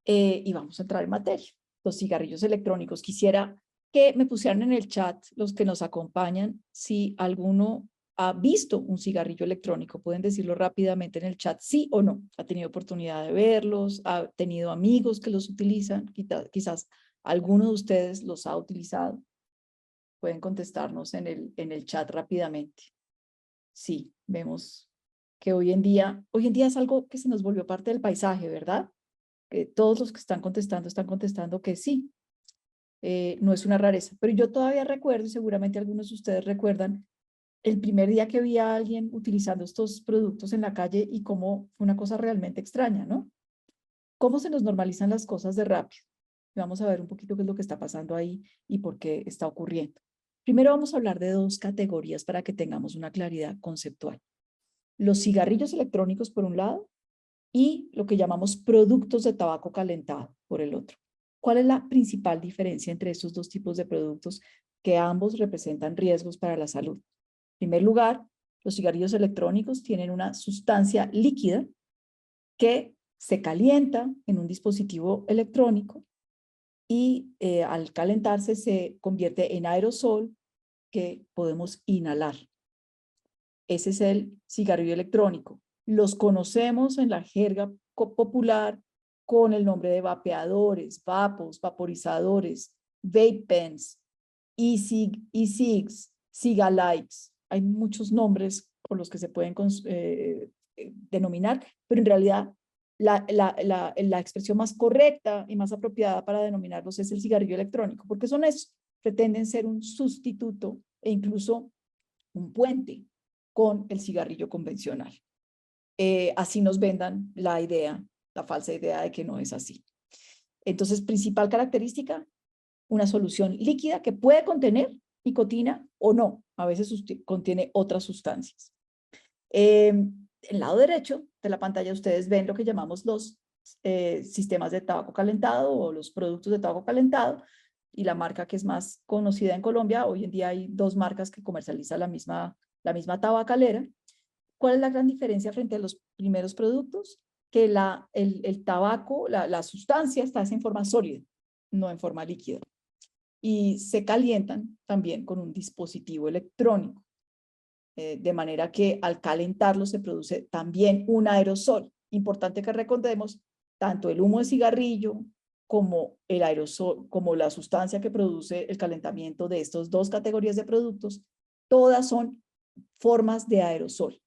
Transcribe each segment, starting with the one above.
Y vamos a entrar en materia. Los cigarrillos electrónicos. Quisiera que me pusieran en el chat los que nos acompañan, si alguno ha visto un cigarrillo electrónico. Pueden decirlo rápidamente en el chat, sí o no. ¿Ha tenido oportunidad de verlos? ¿Ha tenido amigos que los utilizan? Quizás alguno de ustedes los ha utilizado. Pueden contestarnos en el chat rápidamente. Sí, vemos que hoy en día es algo que se nos volvió parte del paisaje, ¿verdad? Que todos los que están contestando que sí, no es una rareza. Pero yo todavía recuerdo, y seguramente algunos de ustedes recuerdan, el primer día que vi a alguien utilizando estos productos en la calle y cómo fue una cosa realmente extraña, ¿no? Cómo se nos normalizan las cosas de rápido. Y vamos a ver un poquito qué es lo que está pasando ahí y por qué está ocurriendo. Primero vamos a hablar de dos categorías para que tengamos una claridad conceptual. Los cigarrillos electrónicos por un lado y lo que llamamos productos de tabaco calentado por el otro. ¿Cuál es la principal diferencia entre estos dos tipos de productos que ambos representan riesgos para la salud? En primer lugar, los cigarrillos electrónicos tienen una sustancia líquida que se calienta en un dispositivo electrónico y al calentarse se convierte en aerosol que podemos inhalar. Ese es el cigarrillo electrónico. Los conocemos en la jerga popular con el nombre de vapeadores, vapos, vaporizadores, vape pens, e-cigs, cigalikes. Hay muchos nombres por los que se pueden denominar, pero en realidad la expresión más correcta y más apropiada para denominarlos es el cigarrillo electrónico, porque son eso, pretenden ser un sustituto e incluso un puente con el cigarrillo convencional. Así nos vendan la idea, la falsa idea de que no es así. Entonces, principal característica, una solución líquida que puede contener nicotina o no. A veces contiene otras sustancias. En el lado derecho de la pantalla ustedes ven lo que llamamos los sistemas de tabaco calentado o los productos de tabaco calentado, y la marca que es más conocida en Colombia. Hoy en día hay dos marcas que comercializan la misma tabacalera. ¿Cuál es la gran diferencia frente a los primeros productos? Que el tabaco, la sustancia está en forma sólida, no en forma líquida. Y se calientan también con un dispositivo electrónico. De manera que al calentarlo se produce también un aerosol. Importante que recordemos, tanto el humo de cigarrillo como el aerosol, como la sustancia que produce el calentamiento de estas dos categorías de productos, todas son formas de aerosol,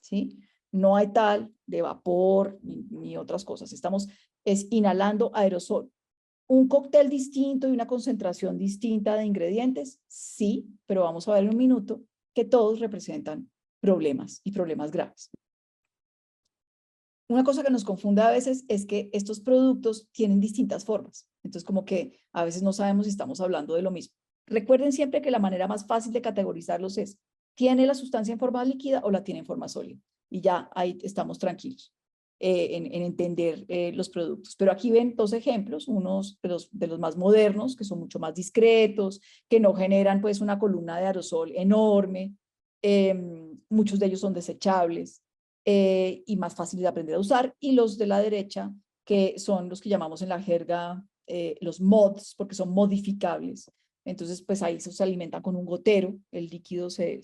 ¿sí? No hay tal de vapor ni otras cosas. Estamos inhalando aerosol. ¿Un cóctel distinto y una concentración distinta de ingredientes? Sí, pero vamos a ver en un minuto que todos representan problemas y problemas graves. Una cosa que nos confunde a veces es que estos productos tienen distintas formas. Entonces, como que a veces no sabemos si estamos hablando de lo mismo. Recuerden siempre que la manera más fácil de categorizarlos es, ¿tiene la sustancia en forma líquida o la tiene en forma sólida? Y ya ahí estamos tranquilos en entender los productos. Pero aquí ven dos ejemplos, unos de los más modernos, que son mucho más discretos, que no generan pues una columna de aerosol enorme. Muchos de ellos son desechables y más fáciles de aprender a usar. Y los de la derecha, que son los que llamamos en la jerga los mods, porque son modificables. Entonces, pues ahí se alimentan con un gotero, el líquido se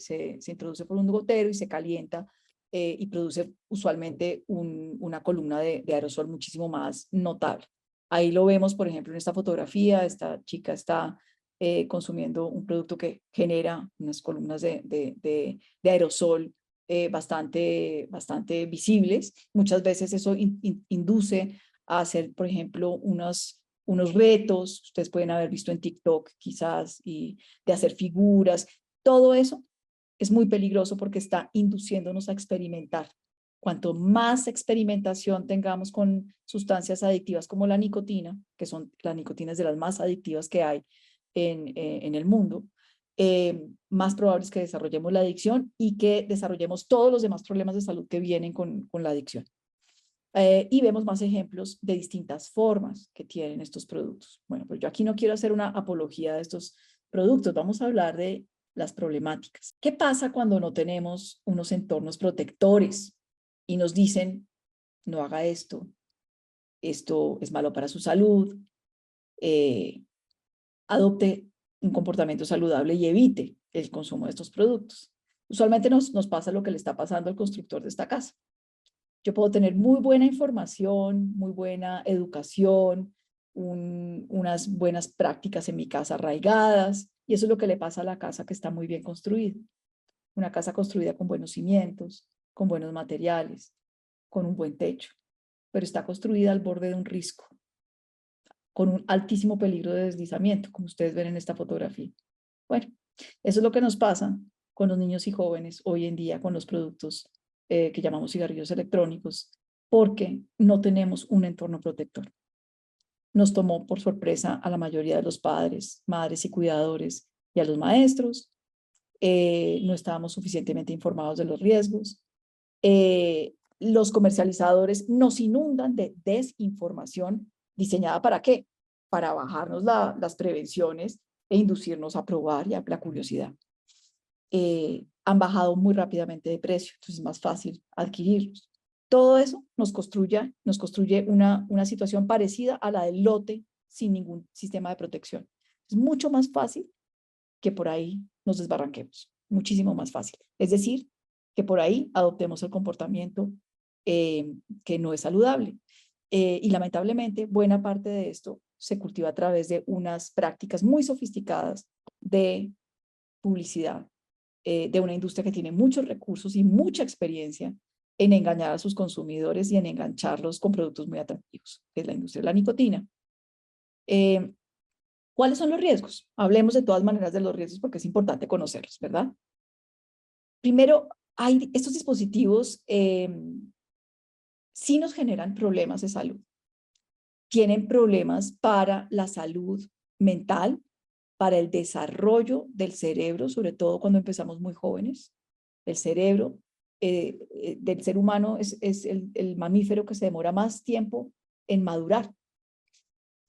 introduce por un gotero y se calienta y produce usualmente una columna de aerosol muchísimo más notable. Ahí lo vemos, por ejemplo, en esta fotografía, esta chica está consumiendo un producto que genera unas columnas de aerosol bastante visibles. Muchas veces eso induce a hacer, por ejemplo, unos retos, ustedes pueden haber visto en TikTok quizás, y de hacer figuras. Todo eso es muy peligroso porque está induciéndonos a experimentar. Cuanto más experimentación tengamos con sustancias adictivas como la nicotina, que son las nicotinas de las más adictivas que hay en el mundo, más probable es que desarrollemos la adicción y que desarrollemos todos los demás problemas de salud que vienen con la adicción. Y vemos más ejemplos de distintas formas que tienen estos productos. Bueno, pero yo aquí no quiero hacer una apología de estos productos, vamos a hablar de las problemáticas. ¿Qué pasa cuando no tenemos unos entornos protectores y nos dicen, no haga esto, esto es malo para su salud, adopte un comportamiento saludable y evite el consumo de estos productos. Usualmente nos pasa lo que le está pasando al constructor de esta casa. Yo puedo tener muy buena información, muy buena educación, unas buenas prácticas en mi casa arraigadas, y eso es lo que le pasa a la casa que está muy bien construida. Una casa construida con buenos cimientos, con buenos materiales, con un buen techo, pero está construida al borde de un risco, con un altísimo peligro de deslizamiento, como ustedes ven en esta fotografía. Bueno, eso es lo que nos pasa con los niños y jóvenes hoy en día con los productos que llamamos cigarrillos electrónicos, porque no tenemos un entorno protector. Nos tomó por sorpresa a la mayoría de los padres, madres y cuidadores y a los maestros. No estábamos suficientemente informados de los riesgos. Los comercializadores nos inundan de desinformación diseñada ¿para qué? Para bajarnos las prevenciones e inducirnos a probar y a la curiosidad. Han bajado muy rápidamente de precio, entonces es más fácil adquirirlos. Todo eso nos construye una situación parecida a la del lote sin ningún sistema de protección. Es mucho más fácil que por ahí nos desbarranquemos, muchísimo más fácil. Es decir, que por ahí adoptemos el comportamiento que no es saludable. Y lamentablemente, buena parte de esto se cultiva a través de unas prácticas muy sofisticadas de publicidad, de una industria que tiene muchos recursos y mucha experiencia en engañar a sus consumidores y en engancharlos con productos muy atractivos, que es la industria de la nicotina. ¿Cuáles son los riesgos? Hablemos de todas maneras de los riesgos porque es importante conocerlos, ¿verdad? Primero, estos dispositivos sí nos generan problemas de salud. Tienen problemas para la salud mental, para el desarrollo del cerebro, sobre todo cuando empezamos muy jóvenes. El cerebro del ser humano es el mamífero que se demora más tiempo en madurar.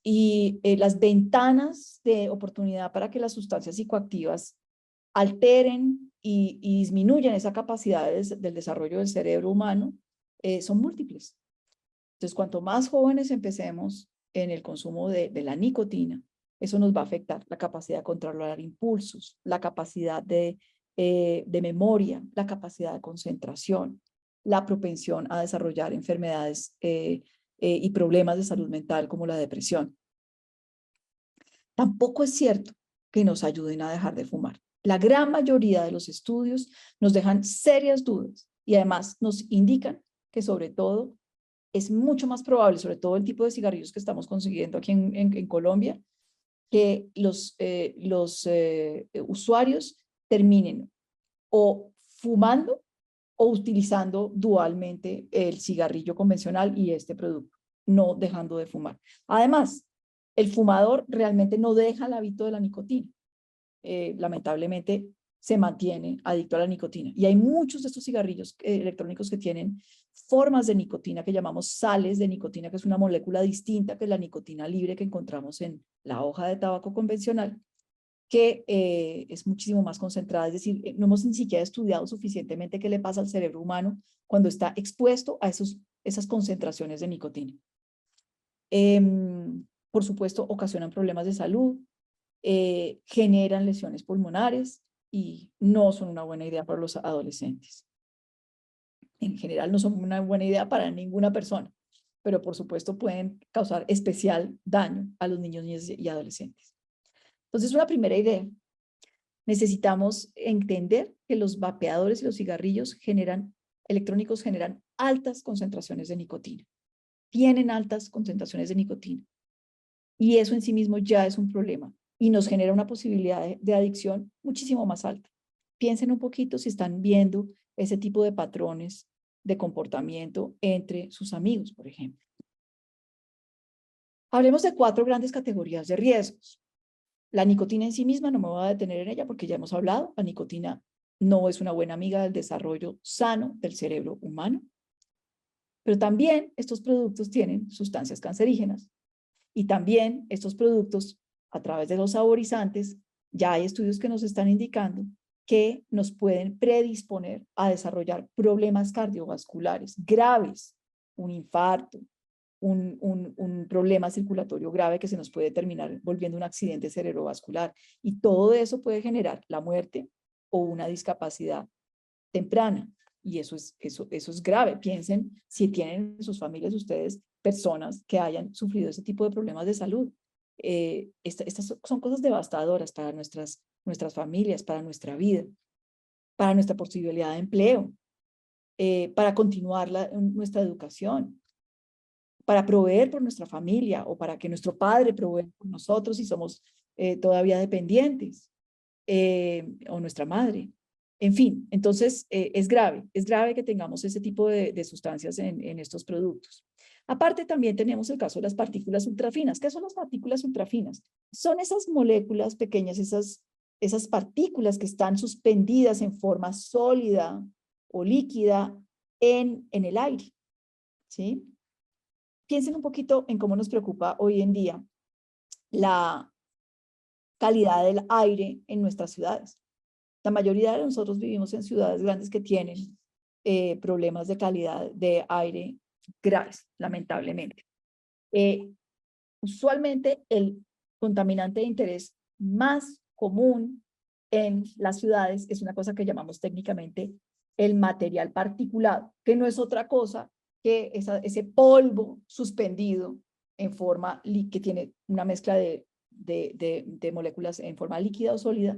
Y las ventanas de oportunidad para que las sustancias psicoactivas alteren y disminuyan esa capacidad del desarrollo del cerebro humano son múltiples. Entonces, cuanto más jóvenes empecemos en el consumo de la nicotina, eso nos va a afectar la capacidad de controlar impulsos, la capacidad de memoria, la capacidad de concentración, la propensión a desarrollar enfermedades y problemas de salud mental como la depresión. Tampoco es cierto que nos ayuden a dejar de fumar. La gran mayoría de los estudios nos dejan serias dudas y además nos indican que sobre todo es mucho más probable, sobre todo el tipo de cigarrillos que estamos consiguiendo aquí en Colombia, que los usuarios terminen o fumando o utilizando dualmente el cigarrillo convencional y este producto, no dejando de fumar. Además, el fumador realmente no deja el hábito de la nicotina. Lamentablemente se mantiene adicto a la nicotina. Y hay muchos de estos cigarrillos electrónicos que tienen formas de nicotina que llamamos sales de nicotina, que es una molécula distinta que la nicotina libre que encontramos en la hoja de tabaco convencional, que es muchísimo más concentrada. Es decir, no hemos ni siquiera estudiado suficientemente qué le pasa al cerebro humano cuando está expuesto a esas concentraciones de nicotina. Por supuesto, ocasionan problemas de salud, generan lesiones pulmonares y no son una buena idea para los adolescentes. En general no son una buena idea para ninguna persona, pero por supuesto pueden causar especial daño a los niños, niñas y adolescentes. Entonces, una primera idea. Necesitamos entender que los vapeadores y los cigarrillos electrónicos generan altas concentraciones de nicotina. Tienen altas concentraciones de nicotina. Y eso en sí mismo ya es un problema y nos genera una posibilidad de adicción muchísimo más alta. Piensen un poquito si están viendo ese tipo de patrones de comportamiento entre sus amigos, por ejemplo. Hablemos de 4 grandes categorías de riesgos. La nicotina en sí misma, no me voy a detener en ella porque ya hemos hablado, la nicotina no es una buena amiga del desarrollo sano del cerebro humano, pero también estos productos tienen sustancias cancerígenas y también estos productos, a través de los saborizantes, ya hay estudios que nos están indicando que nos pueden predisponer a desarrollar problemas cardiovasculares graves, un infarto, un problema circulatorio grave que se nos puede terminar volviendo un accidente cerebrovascular. Y todo eso puede generar la muerte o una discapacidad temprana. Y eso es grave. Piensen si tienen en sus familias ustedes personas que hayan sufrido ese tipo de problemas de salud. Estas son cosas devastadoras para nuestras familias, para nuestra vida, para nuestra posibilidad de empleo, para continuar nuestra educación, para proveer por nuestra familia o para que nuestro padre provea por nosotros si somos todavía dependientes, o nuestra madre. En fin, entonces es grave que tengamos ese tipo de sustancias en estos productos. Aparte también tenemos el caso de las partículas ultrafinas. ¿Qué son las partículas ultrafinas? Son esas moléculas pequeñas, esas partículas que están suspendidas en forma sólida o líquida en el aire, ¿sí? Piensen un poquito en cómo nos preocupa hoy en día la calidad del aire en nuestras ciudades. La mayoría de nosotros vivimos en ciudades grandes que tienen problemas de calidad de aire graves, lamentablemente. Usualmente el contaminante de interés más común en las ciudades es una cosa que llamamos técnicamente el material particulado, que no es otra cosa que ese polvo suspendido en forma que tiene una mezcla de moléculas en forma líquida o sólida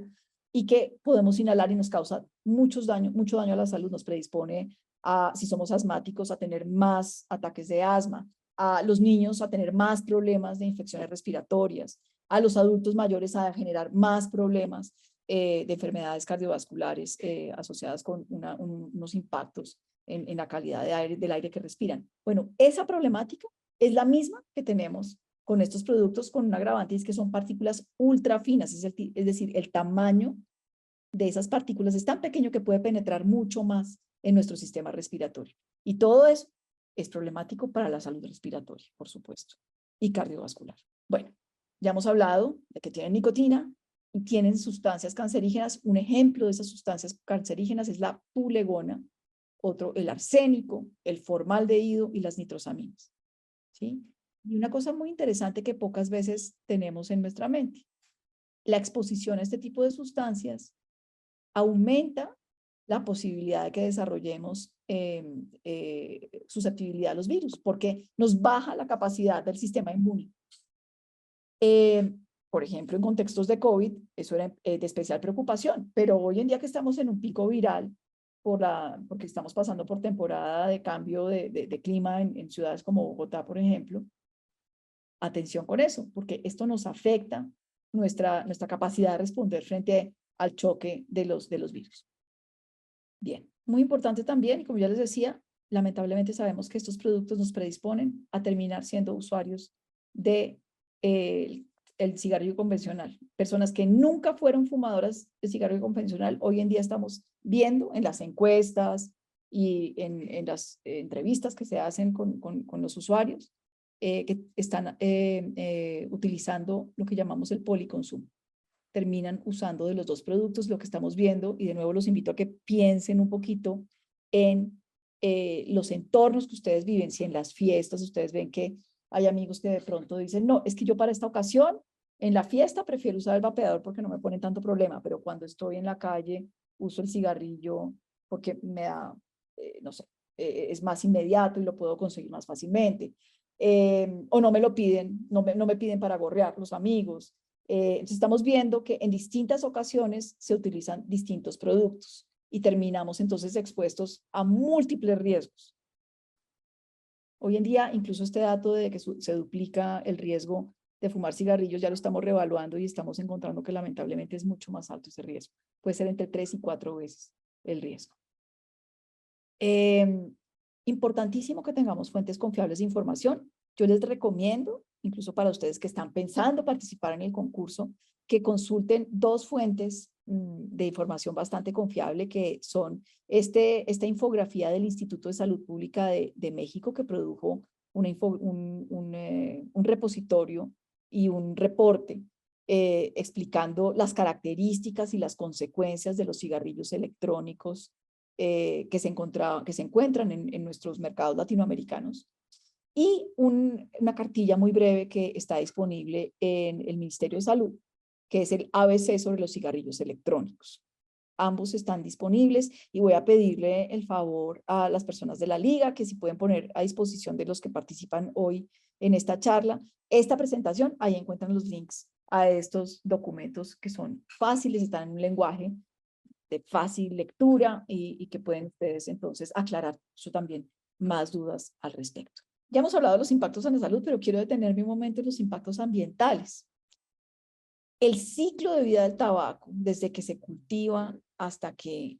y que podemos inhalar y nos causa mucho daño a la salud, nos predispone a, si somos asmáticos, a tener más ataques de asma, a los niños a tener más problemas de infecciones respiratorias, a los adultos mayores a generar más problemas de enfermedades cardiovasculares asociadas con unos impactos en la calidad del aire que respiran. Bueno, esa problemática es la misma que tenemos con estos productos con un agravante, y es que son partículas ultra finas, es decir, el tamaño de esas partículas es tan pequeño que puede penetrar mucho más en nuestro sistema respiratorio. Y todo eso es problemático para la salud respiratoria, por supuesto, y cardiovascular. Bueno, ya hemos hablado de que tienen nicotina y tienen sustancias cancerígenas. Un ejemplo de esas sustancias cancerígenas es la pulegona, otro el arsénico, el formaldehído y las nitrosaminas, ¿sí? Y una cosa muy interesante que pocas veces tenemos en nuestra mente, la exposición a este tipo de sustancias aumenta la posibilidad de que desarrollemos susceptibilidad a los virus, porque nos baja la capacidad del sistema inmune. Por ejemplo, en contextos de COVID, eso era de especial preocupación, pero hoy en día que estamos en un pico viral, porque estamos pasando por temporada de cambio de clima en ciudades como Bogotá, por ejemplo, atención con eso, porque esto nos afecta nuestra capacidad de responder frente al choque de los virus. Bien, muy importante también, y como ya les decía, lamentablemente sabemos que estos productos nos predisponen a terminar siendo usuarios de el cigarrillo convencional. Personas que nunca fueron fumadoras de cigarrillo convencional, hoy en día estamos viendo en las encuestas y en las entrevistas que se hacen con los usuarios que están utilizando lo que llamamos el policonsumo. Terminan usando de los dos productos, lo que estamos viendo, y de nuevo los invito a que piensen un poquito en los entornos que ustedes viven. Si en las fiestas ustedes ven que hay amigos que de pronto dicen, no, es que yo para esta ocasión, en la fiesta prefiero usar el vapeador porque no me pone tanto problema, pero cuando estoy en la calle uso el cigarrillo porque me da, no sé, es más inmediato y lo puedo conseguir más fácilmente. O no me lo piden, no me piden para gorrear los amigos. Entonces estamos viendo que en distintas ocasiones se utilizan distintos productos y terminamos entonces expuestos a múltiples riesgos. Hoy en día, incluso este dato de que se duplica el riesgo de fumar cigarrillos ya lo estamos reevaluando y estamos encontrando que lamentablemente es mucho más alto ese riesgo. Puede ser entre 3 y 4 veces el riesgo. Importantísimo que tengamos fuentes confiables de información. Yo les recomiendo, incluso para ustedes que están pensando participar en el concurso, que consulten dos fuentes de información bastante confiable, que son esta infografía del Instituto de Salud Pública de México, que produjo un repositorio y un reporte explicando las características y las consecuencias de los cigarrillos electrónicos que se encuentran en nuestros mercados latinoamericanos. y una cartilla muy breve que está disponible en el Ministerio de Salud, que es el ABC sobre los cigarrillos electrónicos. Ambos están disponibles y voy a pedirle el favor a las personas de la liga que si pueden poner a disposición de los que participan hoy en esta charla, esta presentación, ahí encuentran los links a estos documentos que son fáciles, están en un lenguaje de fácil lectura y que pueden ustedes entonces aclarar eso también más dudas al respecto. Ya hemos hablado de los impactos en la salud, pero quiero detenerme un momento en los impactos ambientales. El ciclo de vida del tabaco, desde que se cultiva hasta que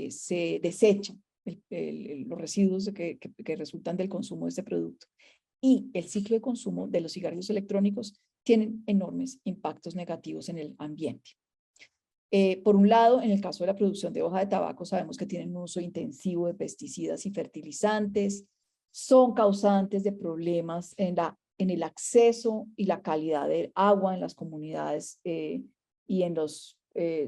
se desechan los residuos que resultan del consumo de este producto, y el ciclo de consumo de los cigarrillos electrónicos tienen enormes impactos negativos en el ambiente. Por un lado, en el caso de la producción de hoja de tabaco, sabemos que tienen un uso intensivo de pesticidas y fertilizantes, son causantes de problemas en el acceso y la calidad del agua en las comunidades y en los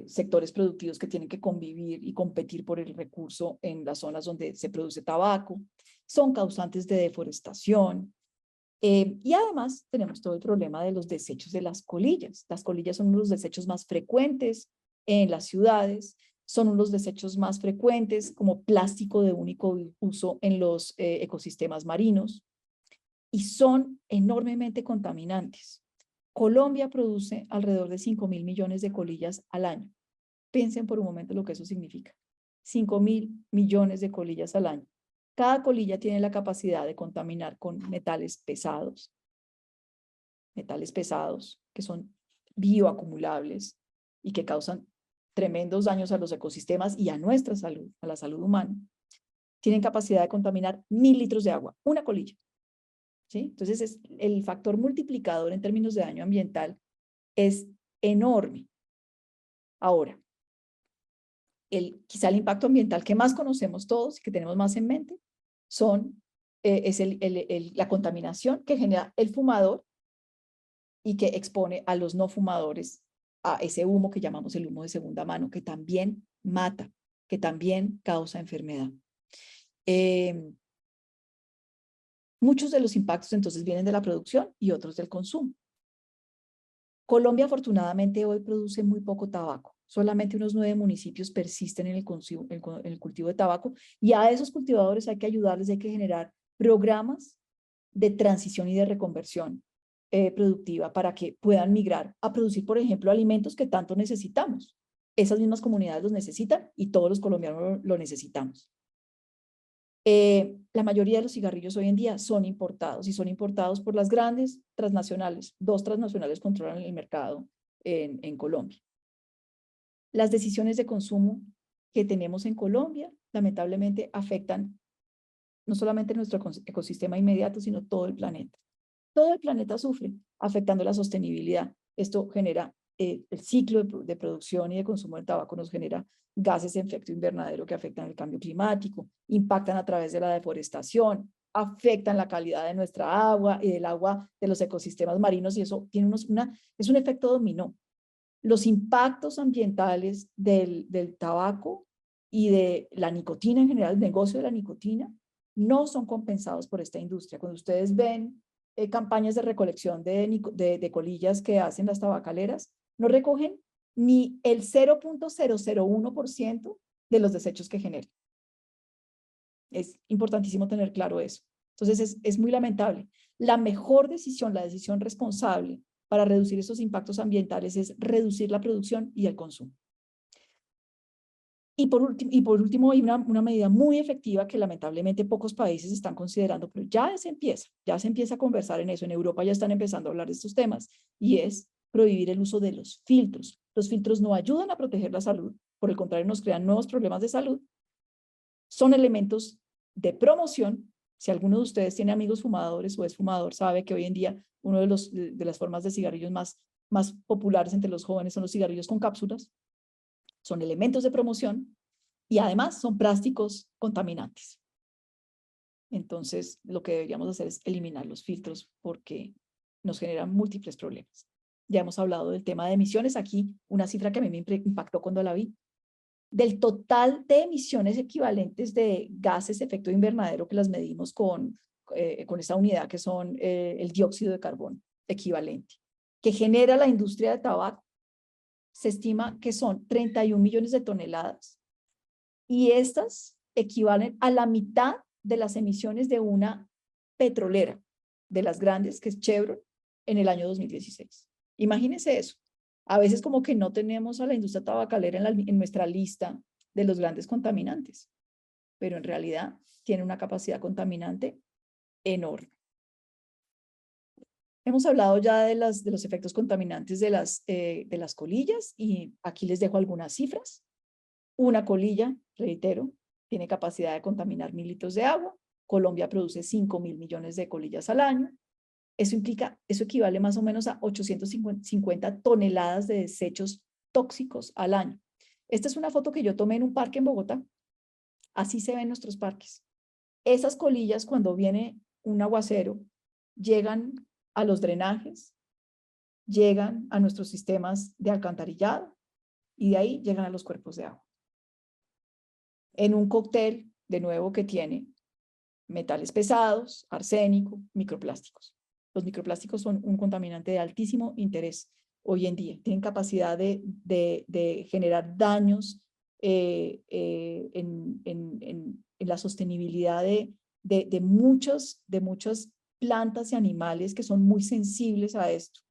sectores productivos que tienen que convivir y competir por el recurso en las zonas donde se produce tabaco, son causantes de deforestación, y además tenemos todo el problema de los desechos de las colillas. Las colillas son uno de los desechos más frecuentes en las ciudades, son unos desechos más frecuentes como plástico de único uso en los ecosistemas marinos y son enormemente contaminantes. Colombia produce alrededor de 5.000 millones de colillas al año. Piensen por un momento lo que eso significa. 5.000 millones de colillas al año. Cada colilla tiene la capacidad de contaminar con metales pesados que son bioacumulables y que causan tremendos daños a los ecosistemas y a nuestra salud, a la salud humana. Tienen capacidad de contaminar 1.000 litros de agua, una colilla. ¿Sí? Entonces, el factor multiplicador en términos de daño ambiental es enorme. Ahora, quizá el impacto ambiental que más conocemos todos y que tenemos más en mente es la contaminación que genera el fumador y que expone a los no fumadores a ese humo que llamamos el humo de segunda mano, que también mata, que también causa enfermedad. Muchos de los impactos entonces vienen de la producción y otros del consumo. Colombia afortunadamente hoy produce muy poco tabaco. Solamente unos 9 municipios persisten en el cultivo de tabaco y a esos cultivadores hay que ayudarles, hay que generar programas de transición y de reconversión productiva para que puedan migrar a producir, por ejemplo, alimentos que tanto necesitamos. Esas mismas comunidades los necesitan y todos los colombianos lo necesitamos. La mayoría de los cigarrillos hoy en día son importados y son importados por las grandes transnacionales. 2 transnacionales controlan el mercado en Colombia. Las decisiones de consumo que tenemos en Colombia lamentablemente afectan no solamente nuestro ecosistema inmediato, sino todo el planeta. Todo el planeta sufre, afectando la sostenibilidad. Esto genera el ciclo de producción y de consumo del tabaco nos genera gases de efecto invernadero que afectan el cambio climático, impactan a través de la deforestación, afectan la calidad de nuestra agua y del agua de los ecosistemas marinos y eso tiene es un efecto dominó. Los impactos ambientales del tabaco y de la nicotina en general, el negocio de la nicotina, no son compensados por esta industria. Cuando ustedes ven campañas de recolección de colillas que hacen las tabacaleras, no recogen ni el 0.001% de los desechos que generan. Es importantísimo tener claro eso. Entonces es muy lamentable. La mejor decisión, la decisión responsable para reducir esos impactos ambientales es reducir la producción y el consumo. Y por último hay una medida muy efectiva que lamentablemente pocos países están considerando, pero ya se empieza a conversar en eso. En Europa ya están empezando a hablar de estos temas y es prohibir el uso de los filtros. Los filtros no ayudan a proteger la salud, por el contrario nos crean nuevos problemas de salud. Son elementos de promoción. Si alguno de ustedes tiene amigos fumadores o es fumador, sabe que hoy en día una de las formas de cigarrillos más populares entre los jóvenes son los cigarrillos con cápsulas. Son elementos de promoción y además son plásticos contaminantes. Entonces, lo que deberíamos hacer es eliminar los filtros porque nos generan múltiples problemas. Ya hemos hablado del tema de emisiones. Aquí una cifra que a mí me impactó cuando la vi. Del total de emisiones equivalentes de gases de efecto invernadero que las medimos con con esta unidad que son el dióxido de carbono equivalente, que genera la industria de tabaco. Se estima que son 31 millones de toneladas y estas equivalen a la mitad de las emisiones de una petrolera de las grandes, que es Chevron, en el año 2016. Imagínense eso. A veces como que no tenemos a la industria tabacalera en nuestra lista de los grandes contaminantes, pero en realidad tiene una capacidad contaminante enorme. Hemos hablado ya de los efectos contaminantes de las colillas y aquí les dejo algunas cifras. Una colilla, reitero, tiene capacidad de contaminar 1.000 litros de agua. Colombia produce 5.000 millones de colillas al año. Eso equivale más o menos a 850 toneladas de desechos tóxicos al año. Esta es una foto que yo tomé en un parque en Bogotá. Así se ven nuestros parques. Esas colillas, cuando viene un aguacero, llegan a los drenajes, llegan a nuestros sistemas de alcantarillado y de ahí llegan a los cuerpos de agua. En un cóctel, de nuevo, que tiene metales pesados, arsénico, microplásticos. Los microplásticos son un contaminante de altísimo interés hoy en día. Tienen capacidad de generar daños en la sostenibilidad de muchas plantas y animales que son muy sensibles a esto.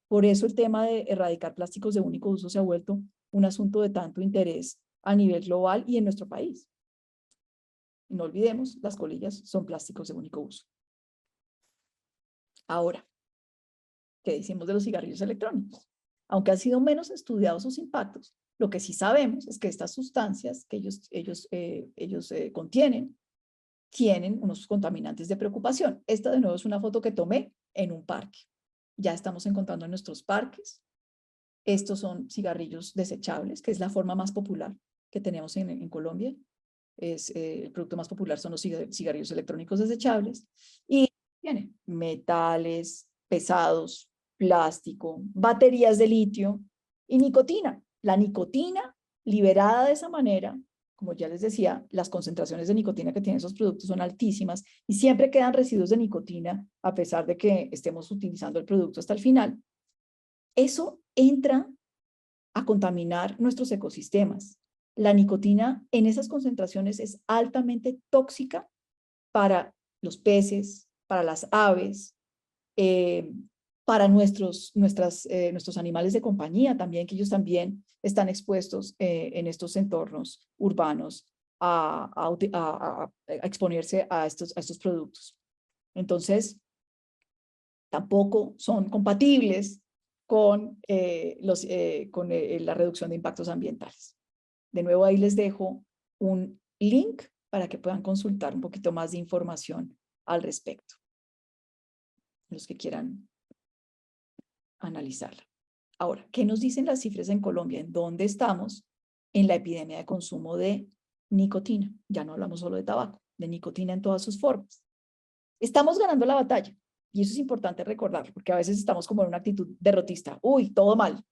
Por eso el tema de erradicar plásticos de único uso se ha vuelto un asunto de tanto interés a nivel global y en nuestro país. No olvidemos, las colillas son plásticos de único uso. Ahora, ¿qué decimos de los cigarrillos electrónicos? Aunque han sido menos estudiados sus impactos, lo que sí sabemos es que estas sustancias que ellos contienen tienen unos contaminantes de preocupación. Esta de nuevo es una foto que tomé en un parque. Ya estamos encontrando en nuestros parques. Estos son cigarrillos desechables, que es la forma más popular que tenemos en Colombia. El producto más popular son los cigarrillos electrónicos desechables. Y tiene metales pesados, plástico, baterías de litio y nicotina. La nicotina liberada de esa manera, como ya les decía, las concentraciones de nicotina que tienen esos productos son altísimas y siempre quedan residuos de nicotina a pesar de que estemos utilizando el producto hasta el final. Eso entra a contaminar nuestros ecosistemas. La nicotina en esas concentraciones es altamente tóxica para los peces, para las aves, para nuestros animales de compañía también, que ellos también están expuestos en estos entornos urbanos a exponerse a estos productos. Entonces, tampoco son compatibles con la reducción de impactos ambientales. De nuevo, ahí les dejo un link para que puedan consultar un poquito más de información al respecto, los que quieran analizarla. Ahora, ¿qué nos dicen las cifras en Colombia? ¿En dónde estamos en la epidemia de consumo de nicotina? Ya no hablamos solo de tabaco, de nicotina en todas sus formas. Estamos ganando la batalla y eso es importante recordarlo porque a veces estamos como en una actitud derrotista. Uy, todo mal,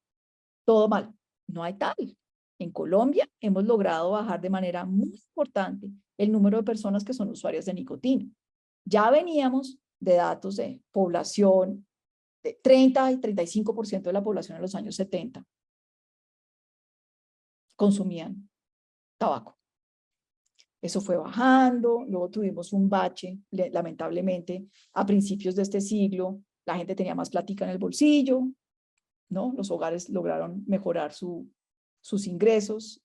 todo mal. No hay tal. En Colombia hemos logrado bajar de manera muy importante el número de personas que son usuarias de nicotina. Ya veníamos de datos de población, de 30 y 35% de la población en los años 70 consumían tabaco. Eso fue bajando, luego tuvimos un bache, lamentablemente, a principios de este siglo, la gente tenía más plática en el bolsillo, ¿no? Los hogares lograron mejorar sus ingresos,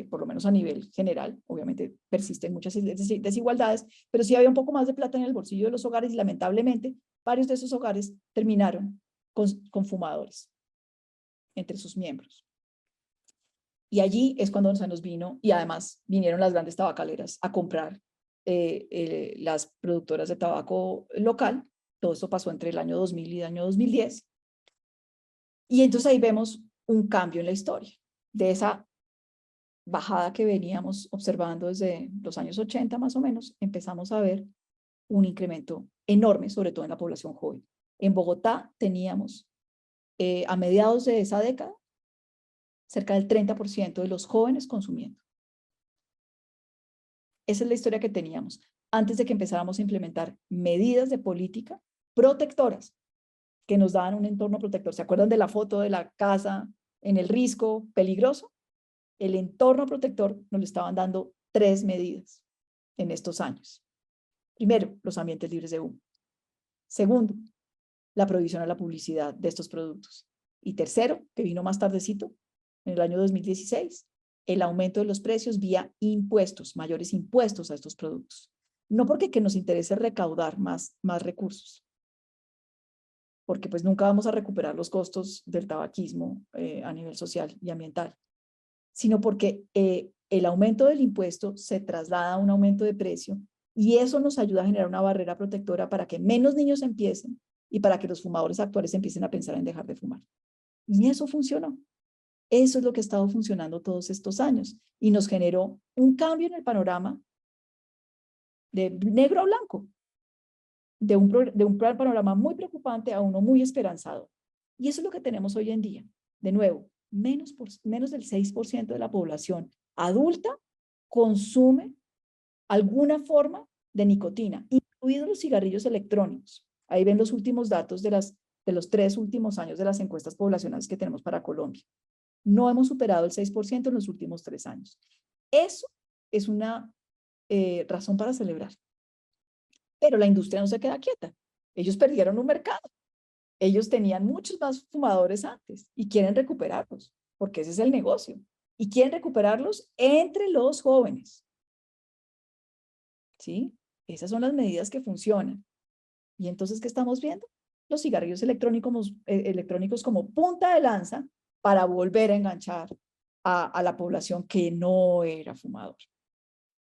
por lo menos a nivel general. Obviamente persisten muchas desigualdades, pero sí había un poco más de plata en el bolsillo de los hogares y lamentablemente varios de esos hogares terminaron con fumadores entre sus miembros. Y allí es cuando se nos vino, y además vinieron las grandes tabacaleras a comprar las productoras de tabaco local. Todo esto pasó entre el año 2000 y el año 2010. Y entonces ahí vemos un cambio en la historia. De esa bajada que veníamos observando desde los años 80 más o menos, empezamos a ver un incremento enorme, sobre todo en la población joven. En Bogotá teníamos, a mediados de esa década, cerca del 30% de los jóvenes consumiendo. Esa es la historia que teníamos. antes de que empezáramos a implementar medidas de política protectoras que nos daban un entorno protector. ¿Se acuerdan de la foto de la casa en el risco peligroso? El entorno protector nos lo estaban dando 3 medidas en estos años. Primero, los ambientes libres de humo. Segundo, la prohibición a la publicidad de estos productos. Y tercero, que vino más tardecito, en el año 2016, el aumento de los precios vía impuestos, mayores impuestos a estos productos. No porque que nos interese recaudar más recursos, porque pues nunca vamos a recuperar los costos del tabaquismo a nivel social y ambiental, sino porque el aumento del impuesto se traslada a un aumento de precio y eso nos ayuda a generar una barrera protectora para que menos niños empiecen y para que los fumadores actuales empiecen a pensar en dejar de fumar. Y eso funcionó. Eso es lo que ha estado funcionando todos estos años y nos generó un cambio en el panorama de negro a blanco, de un panorama muy preocupante a uno muy esperanzador. Y eso es lo que tenemos hoy en día. De nuevo, menos del 6% de la población adulta consume alguna forma de nicotina, incluidos los cigarrillos electrónicos. Ahí ven los últimos datos de los 3 últimos años de las encuestas poblacionales que tenemos para Colombia. No hemos superado el 6% en los últimos 3 años. Eso es una razón para celebrar. Pero la industria no se queda quieta. Ellos perdieron un mercado. Ellos tenían muchos más fumadores antes y quieren recuperarlos, porque ese es el negocio. Y quieren recuperarlos entre los jóvenes. ¿Sí? Esas son las medidas que funcionan. ¿Y entonces qué estamos viendo? Los cigarrillos electrónicos como punta de lanza para volver a enganchar a la población que no era fumador.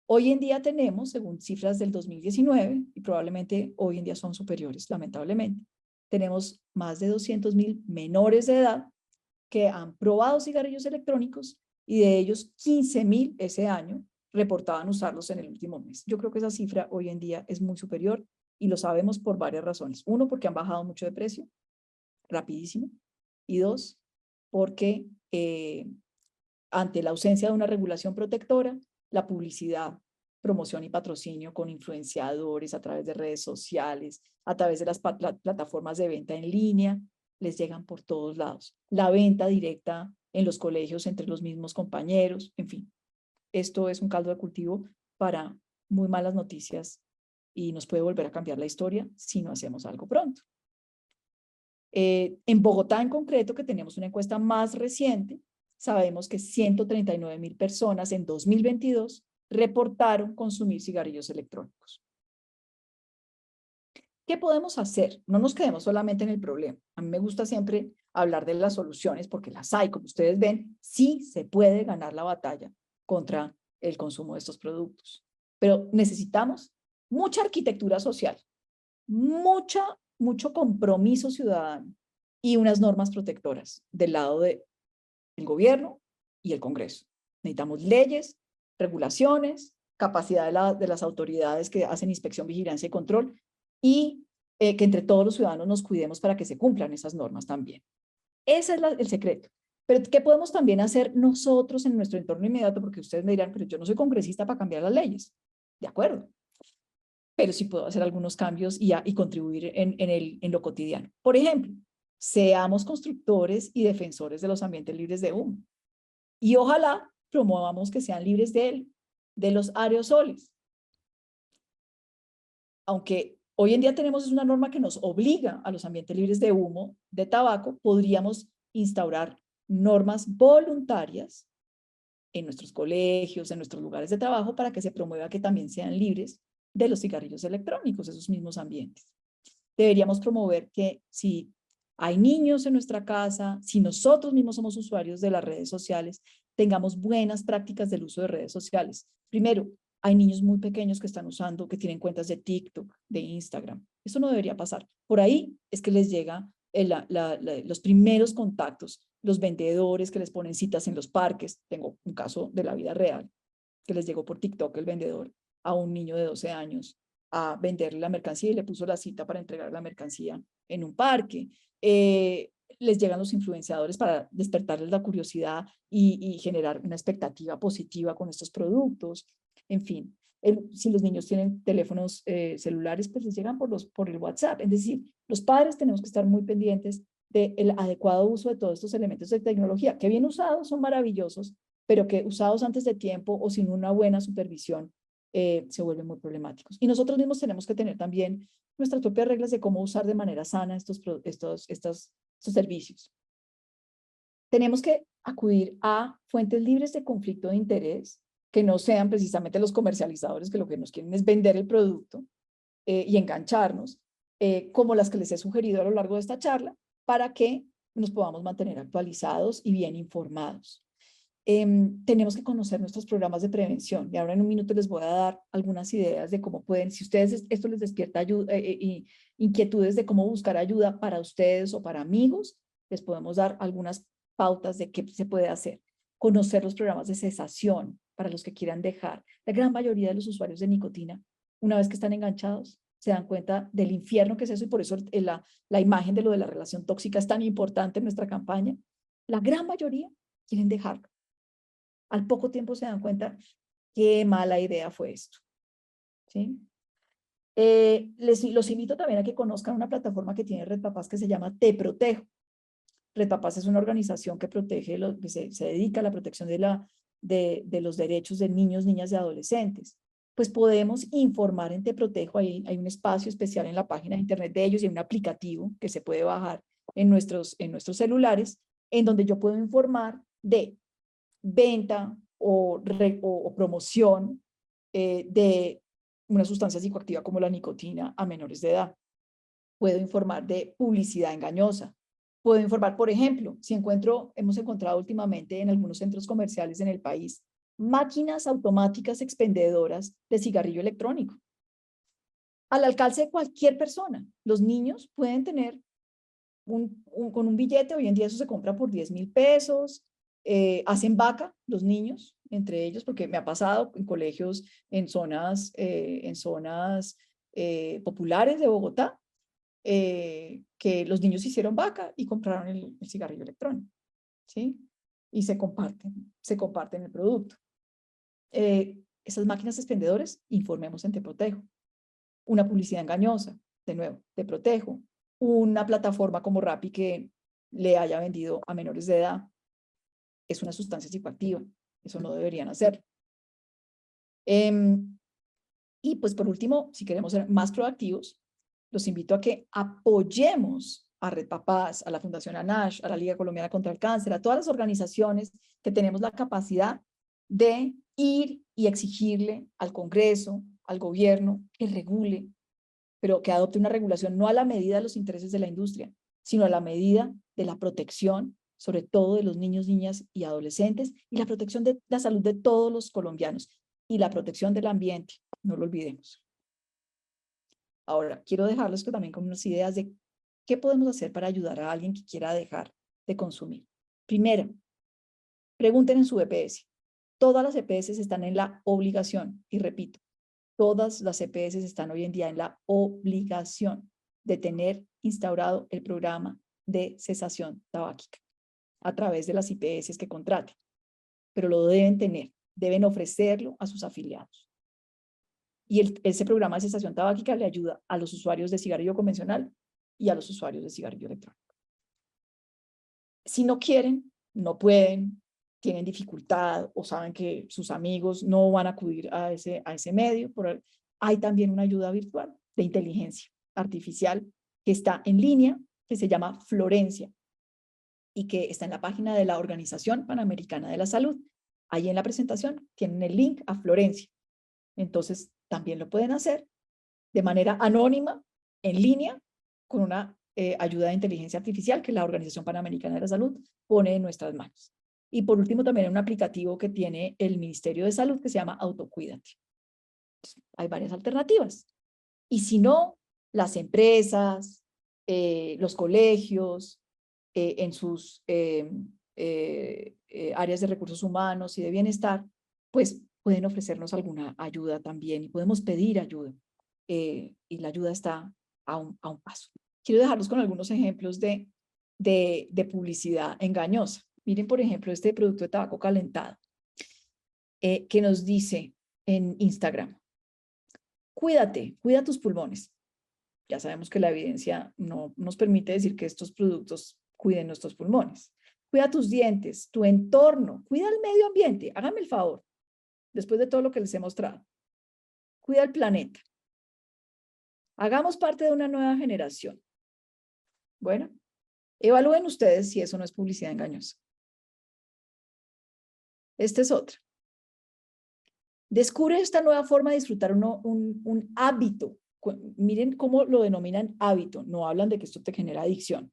Hoy en día tenemos, según cifras del 2019, y probablemente hoy en día son superiores, lamentablemente, tenemos más de 200.000 menores de edad que han probado cigarrillos electrónicos y de ellos 15.000 ese año reportaban usarlos en el último mes. Yo creo que esa cifra hoy en día es muy superior y lo sabemos por varias razones. Uno, porque han bajado mucho de precio, rapidísimo. Y dos, porque ante la ausencia de una regulación protectora, la publicidad, promoción y patrocinio con influenciadores a través de redes sociales, a través de las plataformas de venta en línea, les llegan por todos lados. La venta directa en los colegios entre los mismos compañeros, en fin. Esto es un caldo de cultivo para muy malas noticias y nos puede volver a cambiar la historia si no hacemos algo pronto. En Bogotá en concreto, que tenemos una encuesta más reciente, sabemos que 139.000 personas en 2022 reportaron consumir cigarrillos electrónicos. ¿Qué podemos hacer? No nos quedemos solamente en el problema. A mí me gusta siempre hablar de las soluciones porque las hay. Como ustedes ven, sí se puede ganar la batalla contra el consumo de estos productos. Pero necesitamos mucha arquitectura social, mucho compromiso ciudadano y unas normas protectoras del lado del gobierno y el Congreso. Necesitamos leyes, regulaciones, capacidad de las autoridades que hacen inspección, vigilancia y control y que entre todos los ciudadanos nos cuidemos para que se cumplan esas normas también. Ese es el secreto. Pero ¿qué podemos también hacer nosotros en nuestro entorno inmediato? Porque ustedes me dirán, pero yo no soy congresista para cambiar las leyes. De acuerdo. Pero sí puedo hacer algunos cambios y contribuir en lo cotidiano. Por ejemplo, seamos constructores y defensores de los ambientes libres de humo. Y ojalá promovamos que sean libres de los aerosoles. Aunque hoy en día tenemos una norma que nos obliga a los ambientes libres de humo, de tabaco, podríamos instaurar normas voluntarias en nuestros colegios, en nuestros lugares de trabajo, para que se promueva que también sean libres de los cigarrillos electrónicos, esos mismos ambientes. Deberíamos promover que si hay niños en nuestra casa, si nosotros mismos somos usuarios de las redes sociales, tengamos buenas prácticas del uso de redes sociales. Primero, hay niños muy pequeños que están usando, que tienen cuentas de TikTok, de Instagram. Eso no debería pasar. Por ahí es que les llega los primeros contactos, los vendedores que les ponen citas en los parques. Tengo un caso de la vida real, que les llegó por TikTok el vendedor a un niño de 12 años a venderle la mercancía y le puso la cita para entregar la mercancía en un parque. Les llegan los influenciadores para despertarles la curiosidad y generar una expectativa positiva con estos productos. En fin, Si los niños tienen teléfonos celulares, pues les llegan por el WhatsApp. Es decir, los padres tenemos que estar muy pendientes del adecuado uso de todos estos elementos de tecnología, que bien usados son maravillosos, pero que usados antes de tiempo o sin una buena supervisión se vuelven muy problemáticos. Y nosotros mismos tenemos que tener también nuestras propias reglas de cómo usar de manera sana estos servicios. Tenemos que acudir a fuentes libres de conflicto de interés, que no sean precisamente los comercializadores, que lo que nos quieren es vender el producto y engancharnos, como las que les he sugerido a lo largo de esta charla, para que nos podamos mantener actualizados y bien informados. Tenemos que conocer nuestros programas de prevención, y ahora en un minuto les voy a dar algunas ideas de cómo pueden, si ustedes esto les despierta inquietudes de cómo buscar ayuda para ustedes o para amigos, les podemos dar algunas pautas de qué se puede hacer. Conocer los programas de cesación para los que quieran dejar. La gran mayoría de los usuarios de nicotina, una vez que están enganchados, se dan cuenta del infierno que es eso, y por eso la imagen de lo de la relación tóxica es tan importante en nuestra campaña. La gran mayoría quieren dejarlo. Al poco tiempo se dan cuenta qué mala idea fue esto. ¿Sí? Los invito también a que conozcan una plataforma que tiene Red Papás que se llama Te Protejo. Red Papás es una organización que protege, que se dedica a la protección de los derechos de niños, niñas y adolescentes. Pues podemos informar en Te Protejo, hay un espacio especial en la página de internet de ellos y hay un aplicativo que se puede bajar en nuestros celulares, en donde yo puedo informar de venta o promoción de una sustancia psicoactiva como la nicotina a menores de edad. Puedo informar de publicidad engañosa. Puedo informar, por ejemplo, si hemos encontrado últimamente en algunos centros comerciales en el país máquinas automáticas expendedoras de cigarrillo electrónico. Al alcance de cualquier persona. Los niños pueden tener con un billete, hoy en día eso se compra por 10.000 pesos, hacen vaca los niños, entre ellos, porque me ha pasado en colegios, en zonas populares de Bogotá, que los niños hicieron vaca y compraron el cigarrillo electrónico, ¿sí? Y se comparten el producto. Esas máquinas expendedores, informemos en Te Protejo. Una publicidad engañosa, de nuevo, Te Protejo. Una plataforma como Rappi que le haya vendido a menores de edad, es una sustancia psicoactiva, eso no deberían hacer. Y pues por último, si queremos ser más proactivos, los invito a que apoyemos a Red Papás, a la Fundación ANASH, a la Liga Colombiana contra el Cáncer, a todas las organizaciones que tenemos la capacidad de ir y exigirle al Congreso, al gobierno, que regule, pero que adopte una regulación no a la medida de los intereses de la industria, sino a la medida de la protección, sobre todo de los niños, niñas y adolescentes, y la protección de la salud de todos los colombianos, y la protección del ambiente, no lo olvidemos. Ahora, quiero dejarlos también con unas ideas de qué podemos hacer para ayudar a alguien que quiera dejar de consumir. Primero, pregunten en su EPS. Todas las EPS están en la obligación, y repito, todas las EPS están hoy en día en la obligación de tener instaurado el programa de cesación tabáquica a través de las IPS que contraten, pero lo deben tener, deben ofrecerlo a sus afiliados. Y ese programa de cesación tabáquica le ayuda a los usuarios de cigarrillo convencional y a los usuarios de cigarrillo electrónico. Si no quieren, no pueden, tienen dificultad o saben que sus amigos no van a acudir a ese medio, hay también una ayuda virtual de inteligencia artificial que está en línea, que se llama Florencia y que está en la página de la Organización Panamericana de la Salud. Ahí en la presentación tienen el link a Florencia. Entonces, también lo pueden hacer de manera anónima, en línea, con una ayuda de inteligencia artificial que la Organización Panamericana de la Salud pone en nuestras manos. Y por último, también hay un aplicativo que tiene el Ministerio de Salud que se llama Autocuídate. Entonces, hay varias alternativas. Y si no, las empresas, los colegios, en sus áreas de recursos humanos y de bienestar, pues pueden ofrecernos alguna ayuda también y podemos pedir ayuda. Y la ayuda está a un paso. Quiero dejarlos con algunos ejemplos de publicidad engañosa. Miren, por ejemplo, este producto de tabaco calentado que nos dice en Instagram: Cuídate, cuida tus pulmones. Ya sabemos que la evidencia no nos permite decir que estos productos cuiden nuestros pulmones. Cuida tus dientes, tu entorno, cuida el medio ambiente. Háganme el favor, después de todo lo que les he mostrado. Cuida el planeta. Hagamos parte de una nueva generación. Bueno, evalúen ustedes si eso no es publicidad engañosa. Esta es otra. Descubre esta nueva forma de disfrutar un hábito. Miren cómo lo denominan hábito. No hablan de que esto te genera adicción.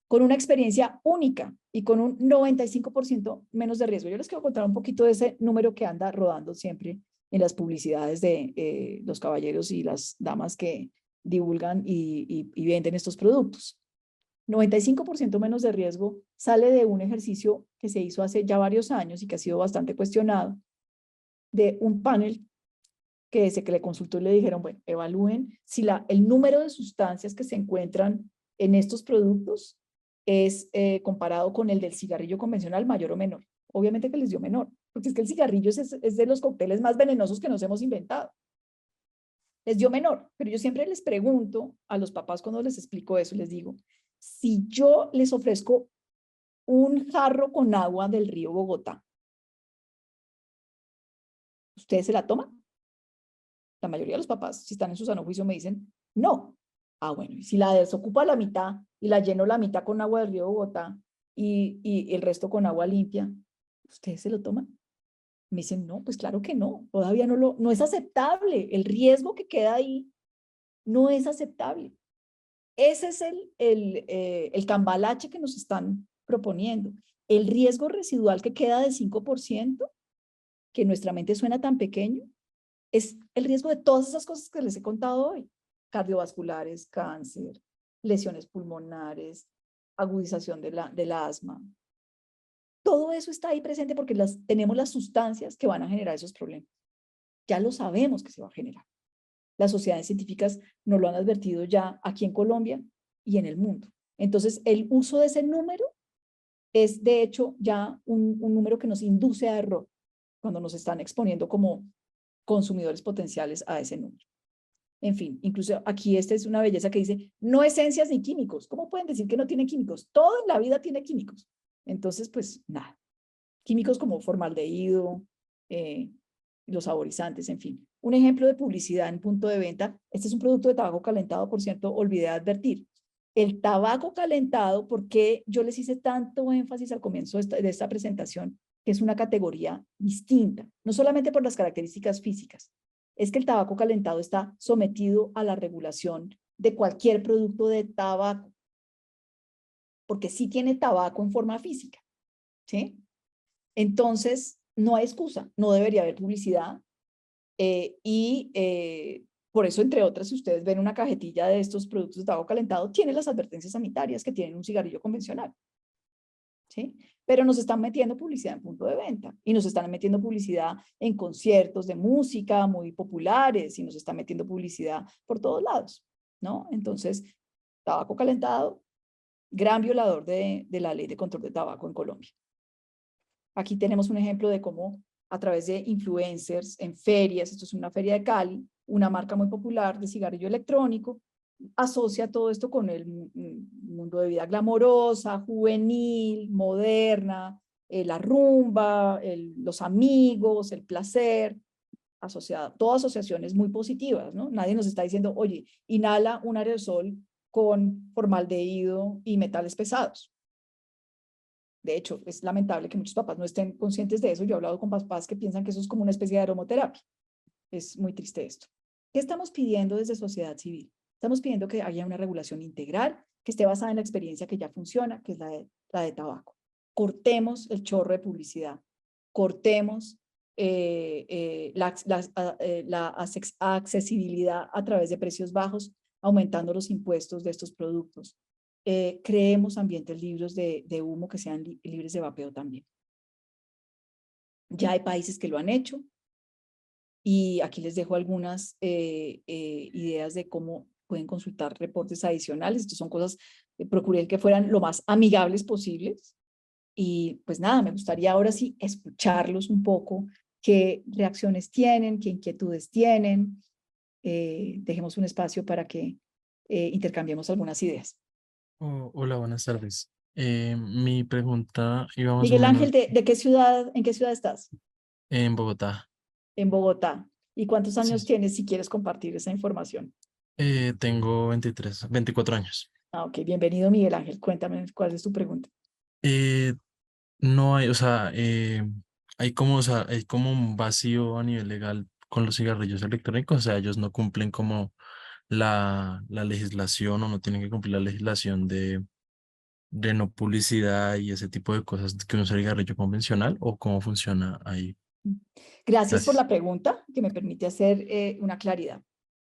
Con una experiencia única y con un 95% menos de riesgo. Yo les quiero contar un poquito de ese número que anda rodando siempre en las publicidades de los caballeros y las damas que divulgan y venden estos productos. 95% menos de riesgo sale de un ejercicio que se hizo hace ya varios años y que ha sido bastante cuestionado, de un panel que le consultó y le dijeron, bueno, evalúen si el número de sustancias que se encuentran en estos productos es comparado con el del cigarrillo convencional, mayor o menor. Obviamente que les dio menor, porque es que el cigarrillo es de los cócteles más venenosos que nos hemos inventado. Les dio menor, pero yo siempre les pregunto a los papás cuando les explico eso, les digo, si yo les ofrezco un jarro con agua del río Bogotá, ¿ustedes se la toman? La mayoría de los papás, si están en su sano juicio, me dicen, no. Ah, bueno, y si la desocupo a la mitad y la lleno la mitad con agua del río Bogotá y el resto con agua limpia, ¿ustedes se lo toman? Me dicen, no, pues claro que no, todavía no es aceptable. El riesgo que queda ahí no es aceptable. Ese es el cambalache que nos están proponiendo. El riesgo residual que queda del 5%, que en nuestra mente suena tan pequeño, es el riesgo de todas esas cosas que les he contado hoy. Cardiovasculares, cáncer, lesiones pulmonares, agudización del asma. Todo eso está ahí presente porque tenemos las sustancias que van a generar esos problemas. Ya lo sabemos que se va a generar. Las sociedades científicas nos lo han advertido ya aquí en Colombia y en el mundo. Entonces, el uso de ese número es, de hecho, ya un número que nos induce a error cuando nos están exponiendo como consumidores potenciales a ese número. En fin, incluso aquí esta es una belleza que dice, no esencias ni químicos. ¿Cómo pueden decir que no tiene químicos? Todo en la vida tiene químicos. Entonces, pues nada. Químicos como formaldehído, los saborizantes, en fin. Un ejemplo de publicidad en punto de venta. Este es un producto de tabaco calentado, por cierto, olvidé advertir. El tabaco calentado, ¿por qué yo les hice tanto énfasis al comienzo de esta presentación? Que es una categoría distinta, no solamente por las características físicas, es que el tabaco calentado está sometido a la regulación de cualquier producto de tabaco, porque sí tiene tabaco en forma física, ¿sí? Entonces, no hay excusa, no debería haber publicidad por eso, entre otras, si ustedes ven una cajetilla de estos productos de tabaco calentado, tiene las advertencias sanitarias que tienen un cigarrillo convencional, ¿sí? Pero nos están metiendo publicidad en punto de venta y nos están metiendo publicidad en conciertos de música muy populares y nos están metiendo publicidad por todos lados, ¿no? Entonces, tabaco calentado, gran violador de la ley de control de tabaco en Colombia. Aquí tenemos un ejemplo de cómo a través de influencers en ferias, esto es una feria de Cali, una marca muy popular de cigarrillo electrónico, asocia todo esto con el mundo de vida glamorosa, juvenil, moderna, la rumba, los amigos, el placer, asociada, todas asociaciones muy positivas, ¿no? Nadie nos está diciendo, oye, inhala un aerosol con formaldehído y metales pesados. De hecho, es lamentable que muchos papás no estén conscientes de eso. Yo he hablado con papás que piensan que eso es como una especie de aromaterapia. Es muy triste esto. ¿Qué estamos pidiendo desde sociedad civil? Estamos pidiendo que haya una regulación integral, que esté basada en la experiencia que ya funciona, que es la de tabaco. Cortemos el chorro de publicidad. Cortemos la accesibilidad a través de precios bajos, aumentando los impuestos de estos productos. Creemos ambientes libres de humo que sean libres de vapeo también. Ya hay países que lo han hecho y aquí les dejo algunas ideas de cómo pueden consultar reportes adicionales. Estas son cosas que procuré que fueran lo más amigables posibles. Y pues nada, me gustaría ahora sí escucharlos un poco, qué reacciones tienen, qué inquietudes tienen. dejemos un espacio para que intercambiemos algunas ideas. Hola, buenas tardes. Mi pregunta iba más o Miguel menos Ángel, ¿de qué ciudad, en qué ciudad estás? en Bogotá. En Bogotá. ¿Y cuántos años Sí. tienes si quieres compartir esa información? Tengo 24 años. Ah, ok, bienvenido Miguel Ángel. Cuéntame cuál es tu pregunta. Eh, no hay, o sea, hay como, o sea, hay como un vacío a nivel legal con los cigarrillos electrónicos, o sea, ellos no cumplen como la legislación o no tienen que cumplir la legislación de no publicidad y ese tipo de cosas que un cigarrillo convencional o cómo funciona ahí. Gracias por Gracias. la pregunta que me permite hacer una claridad.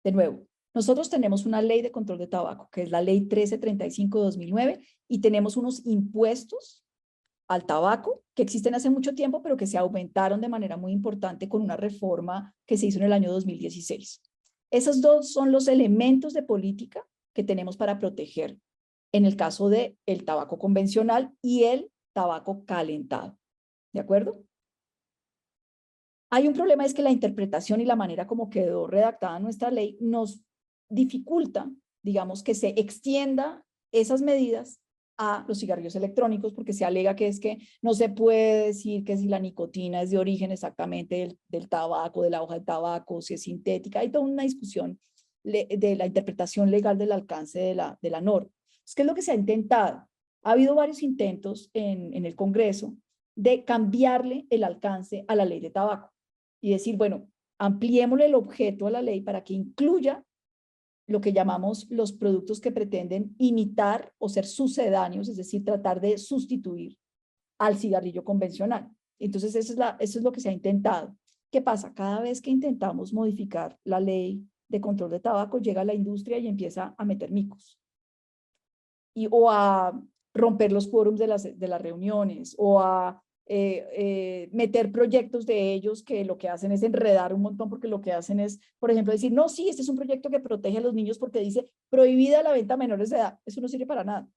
De nuevo, nosotros tenemos una ley de control de tabaco, que es la ley 1335/2009, y tenemos unos impuestos al tabaco que existen hace mucho tiempo, pero que se aumentaron de manera muy importante con una reforma que se hizo en el año 2016. Esos dos son los elementos de política que tenemos para proteger en el caso de el tabaco convencional y el tabaco calentado. ¿De acuerdo? Hay un problema, es que la interpretación y la manera como quedó redactada nuestra ley nos dificulta, digamos, que se extienda esas medidas a los cigarrillos electrónicos, porque se alega que es que no se puede decir que si la nicotina es de origen exactamente del tabaco, de la hoja de tabaco, si es sintética. Hay toda una discusión de la interpretación legal del alcance de la norma. ¿Qué es lo que se ha intentado? Ha habido varios intentos en el Congreso de cambiarle el alcance a la ley de tabaco y decir, bueno, ampliémosle el objeto a la ley para que incluya lo que llamamos los productos que pretenden imitar o ser sucedáneos, es decir, tratar de sustituir al cigarrillo convencional. Entonces, eso es lo que se ha intentado. ¿Qué pasa? Cada vez que intentamos modificar la ley de control de tabaco, llega la industria y empieza a meter micos. O a romper los quórums de las reuniones, o a meter proyectos de ellos que lo que hacen es enredar un montón, porque lo que hacen es, por ejemplo, decir, no, sí, este es un proyecto que protege a los niños porque dice prohibida la venta a menores de edad. Eso no sirve para nada.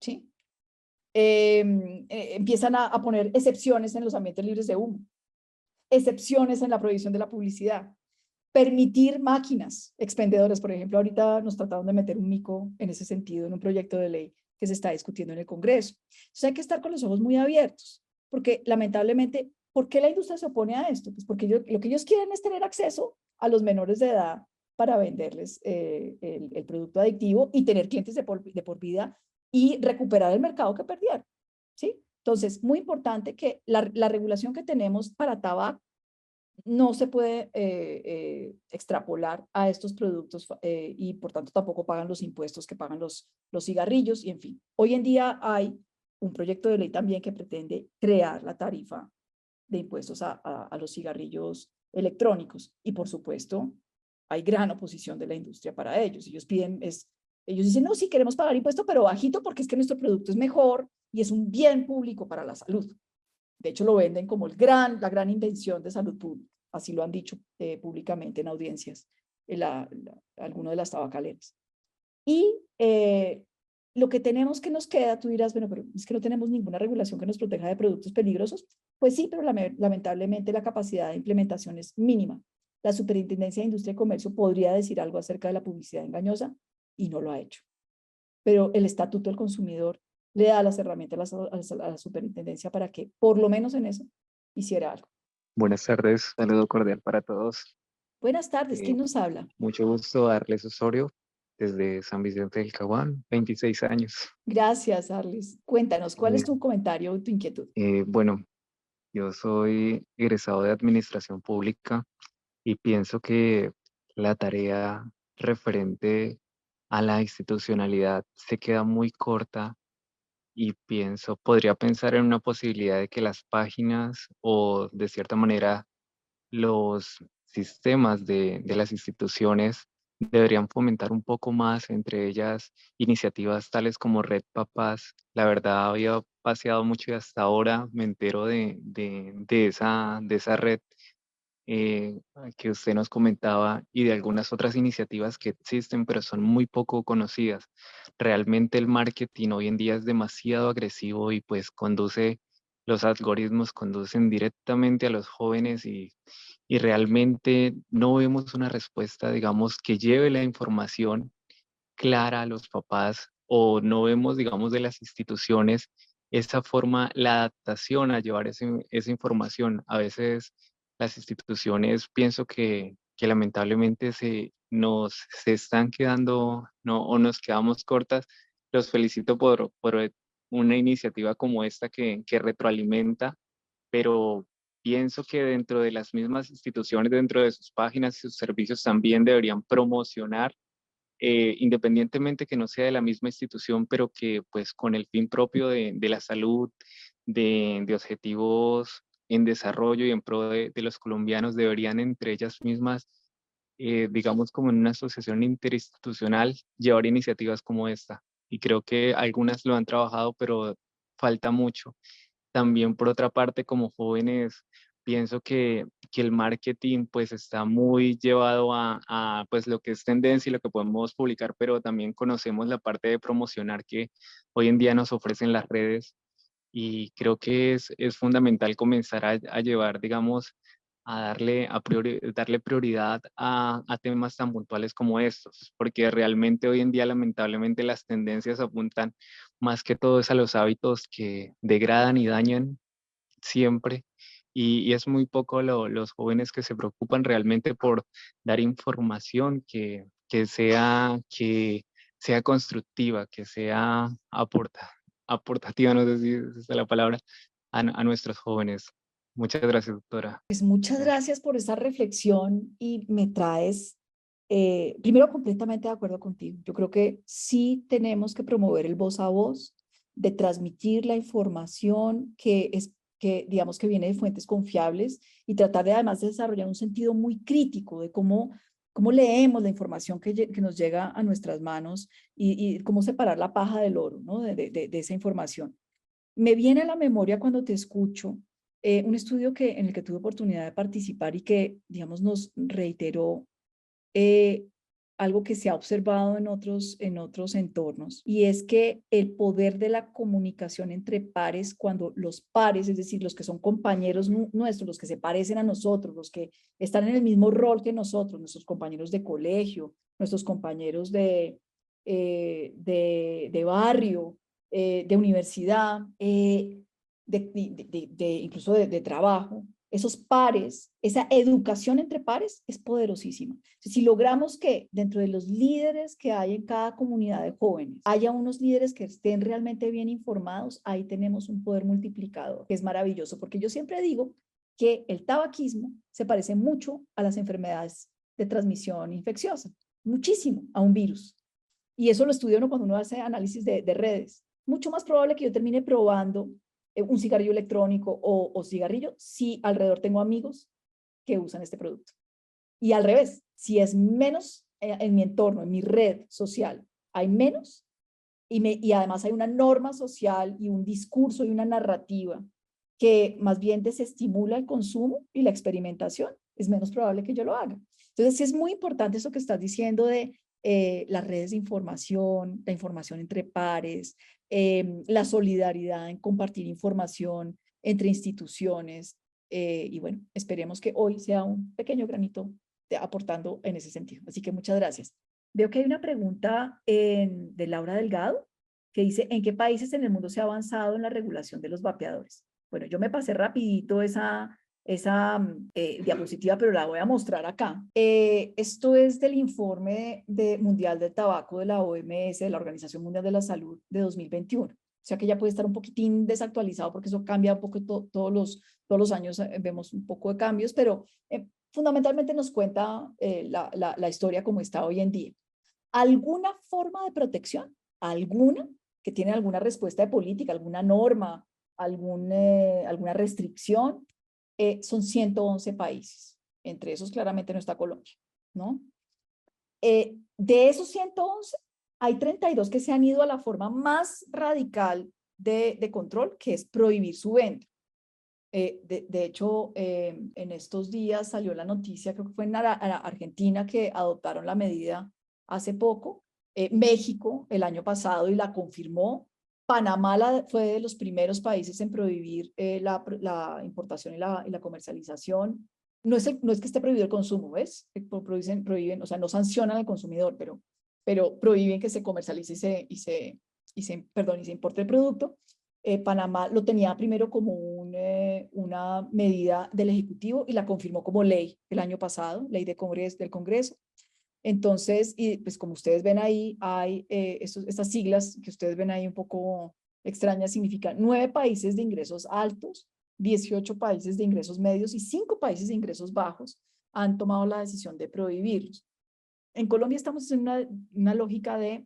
¿Sí? Empiezan a poner excepciones en los ambientes libres de humo, excepciones en la prohibición de la publicidad, permitir máquinas expendedoras. Por ejemplo, ahorita nos trataron de meter un mico en ese sentido en un proyecto de ley que se está discutiendo en el Congreso. Entonces hay que estar con los ojos muy abiertos, porque lamentablemente, ¿por qué la industria se opone a esto? Pues porque lo que ellos quieren es tener acceso a los menores de edad para venderles el producto adictivo y tener clientes de por vida y recuperar el mercado que perdieron. ¿Sí? Entonces, muy importante que la regulación que tenemos para tabaco no se puede extrapolar a estos productos y por tanto tampoco pagan los impuestos que pagan los cigarrillos y en fin. Hoy en día hay un proyecto de ley también que pretende crear la tarifa de impuestos a los cigarrillos electrónicos y por supuesto hay gran oposición de la industria para ellos. Ellos dicen, no, sí queremos pagar impuesto, pero bajito porque es que nuestro producto es mejor y es un bien público para la salud. De hecho, lo venden como la gran invención de salud pública. Así lo han dicho públicamente en audiencias alguno de las tabacaleras. Y lo que tenemos que nos queda, tú dirás, bueno, pero es que no tenemos ninguna regulación que nos proteja de productos peligrosos. Pues sí, pero lamentablemente la capacidad de implementación es mínima. La Superintendencia de Industria y Comercio podría decir algo acerca de la publicidad engañosa y no lo ha hecho. Pero el Estatuto del Consumidor le da las herramientas a la superintendencia para que, por lo menos en eso, hiciera algo. Buenas tardes, saludo cordial para todos. Buenas tardes, Eh, ¿quién nos habla? Mucho gusto, Arles Osorio, desde San Vicente del Caguán, 26 años. Gracias, Arlis. Cuéntanos, ¿cuál es Eh, tu comentario o tu inquietud? bueno, yo soy egresado de Administración Pública y pienso que la tarea referente a la institucionalidad se queda muy corta y podría pensar en una posibilidad de que las páginas o de cierta manera los sistemas de las instituciones deberían fomentar un poco más, entre ellas iniciativas tales como Red Papás. La verdad había paseado mucho y hasta ahora me entero de esa red que usted nos comentaba y de algunas otras iniciativas que existen, pero son muy poco conocidas. Realmente el marketing hoy en día es demasiado agresivo y pues conduce los algoritmos conducen directamente a los jóvenes y realmente no vemos una respuesta, digamos, que lleve la información clara a los papás, o no vemos, digamos, de las instituciones esa forma, la adaptación a llevar esa información. A veces las instituciones pienso que lamentablemente se están quedando, no, o nos quedamos cortas. Los felicito por una iniciativa como esta que retroalimenta, pero pienso que dentro de las mismas instituciones, dentro de sus páginas y sus servicios también deberían promocionar, independientemente que no sea de la misma institución, pero que pues con el fin propio de la salud, de objetivos en desarrollo y en pro de los colombianos, deberían entre ellas mismas, digamos como en una asociación interinstitucional, llevar iniciativas como esta. Y creo que algunas lo han trabajado, pero falta mucho. También por otra parte, como jóvenes, pienso que el marketing pues está muy llevado a pues lo que es tendencia y lo que podemos publicar, pero también conocemos la parte de promocionar que hoy en día nos ofrecen las redes, y creo que es fundamental comenzar a llevar, digamos, darle prioridad a temas tan puntuales como estos, porque realmente hoy en día lamentablemente las tendencias apuntan más que todo es a los hábitos que degradan y dañan siempre, y es muy poco los jóvenes que se preocupan realmente por dar información que sea constructiva, que sea aportativa, no sé si esa es la palabra, a nuestros jóvenes. Muchas gracias, doctora. Pues muchas gracias por esa reflexión y me traes, primero completamente de acuerdo contigo. Yo creo que sí tenemos que promover el voz a voz, de transmitir la información que digamos que viene de fuentes confiables y tratar de además de desarrollar un sentido muy crítico de cómo leemos la información que nos llega a nuestras manos y cómo separar la paja del oro, ¿no? De esa información. Me viene a la memoria cuando te escucho un estudio en el que tuve oportunidad de participar y que, digamos, nos reiteró eh, algo que se ha observado en otros entornos, y es que el poder de la comunicación entre pares, cuando los pares, es decir, los que son compañeros nuestros, los que se parecen a nosotros, los que están en el mismo rol que nosotros, nuestros compañeros de colegio, nuestros compañeros de barrio, de universidad, incluso de trabajo, esos pares, esa educación entre pares es poderosísima. Si logramos que dentro de los líderes que hay en cada comunidad de jóvenes haya unos líderes que estén realmente bien informados, ahí tenemos un poder multiplicador que es maravilloso, porque yo siempre digo que el tabaquismo se parece mucho a las enfermedades de transmisión infecciosa, muchísimo a un virus. Y eso lo estudia uno cuando uno hace análisis de redes. Mucho más probable que yo termine probando un cigarrillo electrónico o cigarrillo si alrededor tengo amigos que usan este producto. Y al revés, si es menos en mi entorno, en mi red social, hay menos, y además hay una norma social y un discurso y una narrativa que más bien desestimula el consumo y la experimentación, es menos probable que yo lo haga. Entonces sí es muy importante eso que estás diciendo de las redes de información, la información entre pares, la solidaridad en compartir información entre instituciones, y bueno, esperemos que hoy sea un pequeño granito aportando en ese sentido. Así que muchas gracias. Veo que hay una pregunta de Laura Delgado que dice, ¿en qué países en el mundo se ha avanzado en la regulación de los vapeadores? Bueno, yo me pasé rapidito esa diapositiva, pero la voy a mostrar acá. Esto es del informe mundial del tabaco de la OMS, de la Organización Mundial de la Salud, de 2021. O sea que ya puede estar un poquitín desactualizado porque eso cambia un poco todos los años, vemos un poco de cambios, pero fundamentalmente nos cuenta la historia como está hoy en día. ¿Alguna forma de protección? ¿Alguna? ¿Que tiene alguna respuesta de política, alguna norma, alguna restricción? Son 111 países. Entre esos claramente no está Colombia, ¿no? De esos 111, hay 32 que se han ido a la forma más radical de control, que es prohibir su venta. De hecho, en estos días salió la noticia, creo que fue en Argentina, que adoptaron la medida hace poco, México el año pasado y la confirmó, Panamá fue de los primeros países en prohibir la importación y la comercialización. No es que esté prohibido el consumo, ¿ves? Prohíben, o sea, no sancionan al consumidor, pero prohíben que se comercialice y se importe el producto. Panamá lo tenía primero como una medida del Ejecutivo y la confirmó como ley el año pasado, ley del Congreso. Entonces, y pues como ustedes ven ahí, hay estas siglas que ustedes ven ahí un poco extrañas, significan 9 países de ingresos altos, 18 países de ingresos medios y 5 países de ingresos bajos han tomado la decisión de prohibirlos. En Colombia estamos en una lógica de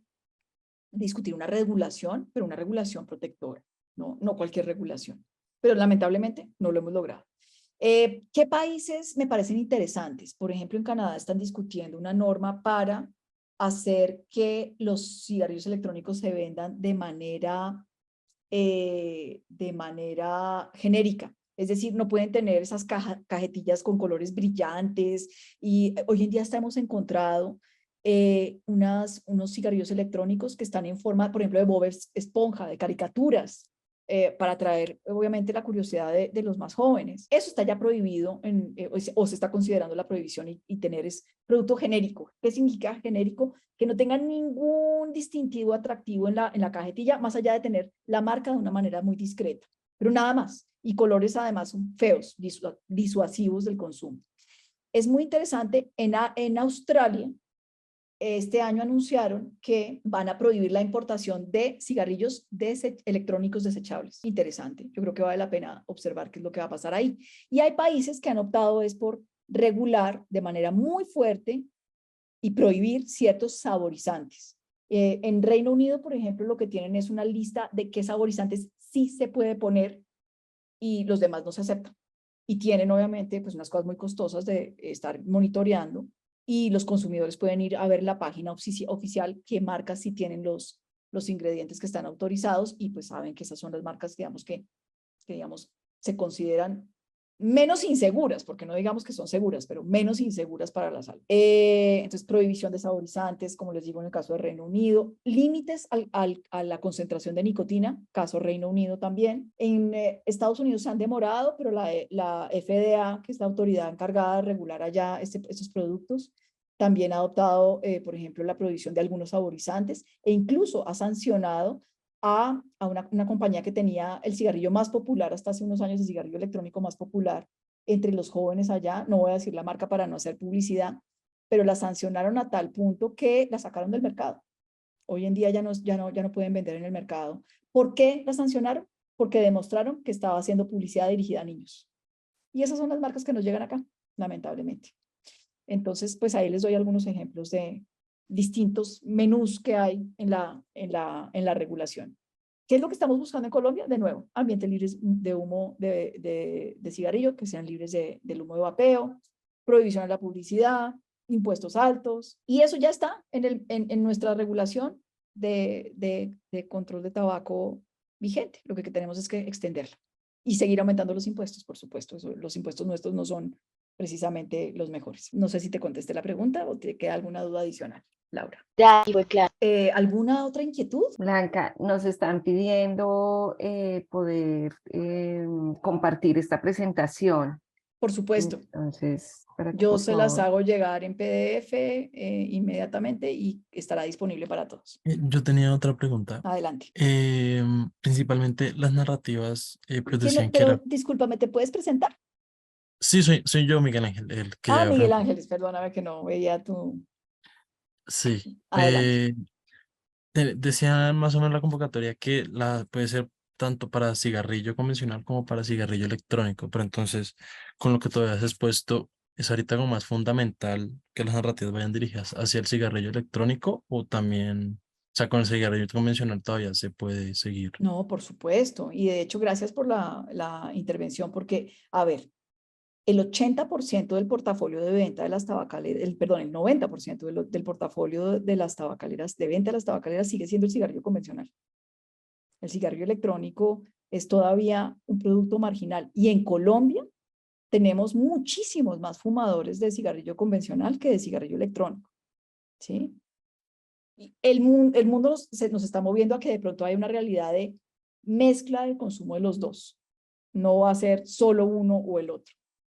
discutir una regulación, pero una regulación protectora, no cualquier regulación. Pero lamentablemente no lo hemos logrado. ¿Qué países me parecen interesantes? Por ejemplo, en Canadá están discutiendo una norma para hacer que los cigarrillos electrónicos se vendan de manera genérica. Es decir, no pueden tener esas cajetillas con colores brillantes y hoy en día hemos encontrado unos cigarrillos electrónicos que están en forma, por ejemplo, de Bob Esponja, de caricaturas, para atraer obviamente la curiosidad de los más jóvenes. Eso está ya prohibido o se está considerando la prohibición y tener es producto genérico. ¿Qué significa genérico? Que no tenga ningún distintivo atractivo en la cajetilla, más allá de tener la marca de una manera muy discreta, pero nada más. Y colores además son feos, disuasivos del consumo. Es muy interesante, en Australia, este año anunciaron que van a prohibir la importación de cigarrillos electrónicos desechables. Interesante, yo creo que vale la pena observar qué es lo que va a pasar ahí. Y hay países que han optado por regular de manera muy fuerte y prohibir ciertos saborizantes. En Reino Unido, por ejemplo, lo que tienen es una lista de qué saborizantes sí se puede poner y los demás no se aceptan. Y tienen obviamente pues unas cosas muy costosas de estar monitoreando y los consumidores pueden ir a ver la página oficial que marca si tienen los ingredientes que están autorizados y pues saben que esas son las marcas digamos que digamos se consideran menos inseguras, porque no digamos que son seguras, pero menos inseguras para la salud. Entonces, prohibición de saborizantes, como les digo en el caso de Reino Unido, límites a la concentración de nicotina, caso Reino Unido también. En Estados Unidos se han demorado, pero la FDA, que es la autoridad encargada de regular allá estos productos, también ha adoptado, por ejemplo, la prohibición de algunos saborizantes e incluso ha sancionado a una compañía que tenía el cigarrillo más popular hasta hace unos años, el cigarrillo electrónico más popular entre los jóvenes allá, no voy a decir la marca para no hacer publicidad, pero la sancionaron a tal punto que la sacaron del mercado. Hoy en día ya no pueden vender en el mercado. ¿Por qué la sancionaron? Porque demostraron que estaba haciendo publicidad dirigida a niños. Y esas son las marcas que nos llegan acá, lamentablemente. Entonces, pues ahí les doy algunos ejemplos de distintos menús que hay en la regulación. ¿Qué es lo que estamos buscando en Colombia? De nuevo, ambientes libres de humo de cigarrillo, que sean libres del humo de vapeo, prohibición a la publicidad, impuestos altos, y eso ya está en nuestra regulación de control de tabaco vigente. Lo que tenemos es que extenderla y seguir aumentando los impuestos, por supuesto. Los impuestos nuestros no son precisamente los mejores. No sé si te contesté la pregunta o te queda alguna duda adicional, Laura. Ya, fue claro. ¿Alguna otra inquietud? Blanca, nos están pidiendo poder compartir esta presentación. Por supuesto. Entonces, para que Yo por se las favor. hago llegar en PDF inmediatamente y estará disponible para todos. Yo tenía otra pregunta. Adelante. Principalmente las narrativas, pues decían que Pero era... discúlpame, ¿te puedes presentar? Sí, soy yo, Miguel Ángel, el que ya Miguel preguntó. Ángeles, perdóname que no veía tu... Sí. Adelante. Decía más o menos la convocatoria que puede ser tanto para cigarrillo convencional como para cigarrillo electrónico, pero entonces con lo que todavía has expuesto, ¿es ahorita como más fundamental que las narrativas vayan dirigidas hacia el cigarrillo electrónico o también, o sea, con el cigarrillo convencional todavía se puede seguir? No, por supuesto. Y de hecho, gracias por la intervención, porque, a ver, el 80% del portafolio de venta de las tabacaleras, el 90% del portafolio de las tabacaleras, de venta de las tabacaleras sigue siendo el cigarrillo convencional. El cigarrillo electrónico es todavía un producto marginal. Y en Colombia tenemos muchísimos más fumadores de cigarrillo convencional que de cigarrillo electrónico, ¿sí? el mundo nos está moviendo a que de pronto hay una realidad de mezcla del consumo de los dos. No va a ser solo uno o el otro.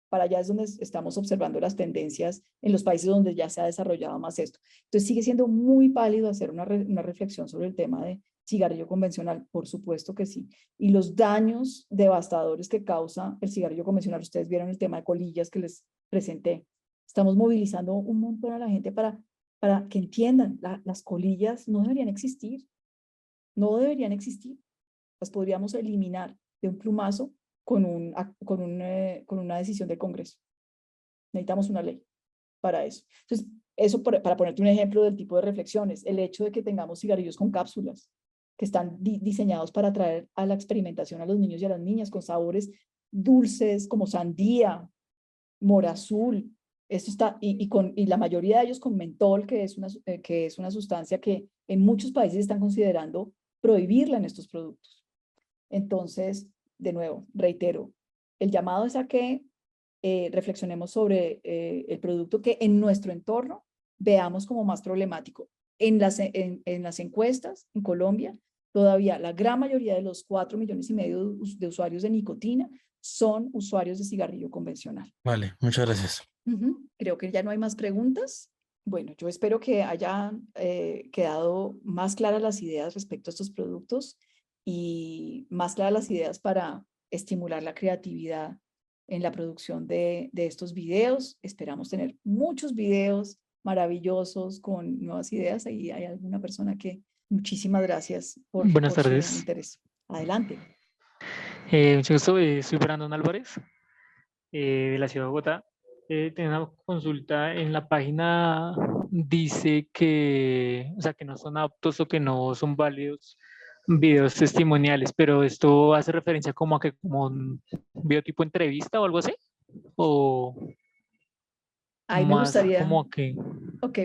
Para allá es donde estamos observando las tendencias en los países donde ya se ha desarrollado más esto. Entonces sigue siendo muy válido hacer una reflexión sobre el tema de cigarrillo convencional, por supuesto que sí. Y los daños devastadores que causa el cigarrillo convencional, ustedes vieron el tema de colillas que les presenté. Estamos movilizando un montón a la gente para que entiendan, las colillas no deberían existir. No deberían existir. Las podríamos eliminar de un plumazo con una decisión del Congreso. Necesitamos una ley para eso. Entonces, eso para ponerte un ejemplo del tipo de reflexiones, el hecho de que tengamos cigarrillos con cápsulas que están diseñados para atraer a la experimentación a los niños y a las niñas con sabores dulces como sandía, mora azul, esto está, y la mayoría de ellos con mentol, que es una sustancia que en muchos países están considerando prohibirla en estos productos. Entonces, de nuevo, reitero, el llamado es a que reflexionemos sobre el producto que en nuestro entorno veamos como más problemático. En las encuestas en Colombia, todavía la gran mayoría de los 4,5 millones de usuarios de nicotina son usuarios de cigarrillo convencional. Vale, muchas gracias. Creo que ya no hay más preguntas. Bueno, yo espero que hayan quedado más claras las ideas respecto a estos productos y más claras las ideas para estimular la creatividad en la producción de estos videos. Esperamos tener muchos videos maravillosos con nuevas ideas. Ahí hay alguna persona que muchísimas gracias por Buenas su tardes. interés. Adelante. Mucho gusto, soy Brandon Álvarez, de la ciudad de Bogotá. Tengo una consulta en la página, dice que, o sea, que no son aptos o que no son válidos videos testimoniales, pero esto hace referencia como a que como un video tipo entrevista o algo así, o Ahí me más gustaría, como que...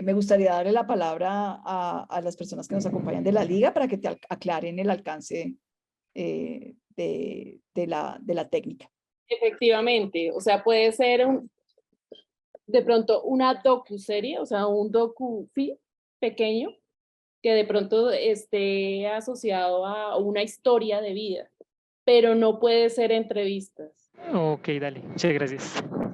me gustaría darle la palabra a las personas que nos acompañan de la liga para que te aclaren el alcance de la técnica. Efectivamente, o sea, puede ser de pronto una docuserie, o sea, un docu-fi pequeño que de pronto esté asociado a una historia de vida, pero no puede ser entrevistas. Ok, dale, muchas gracias.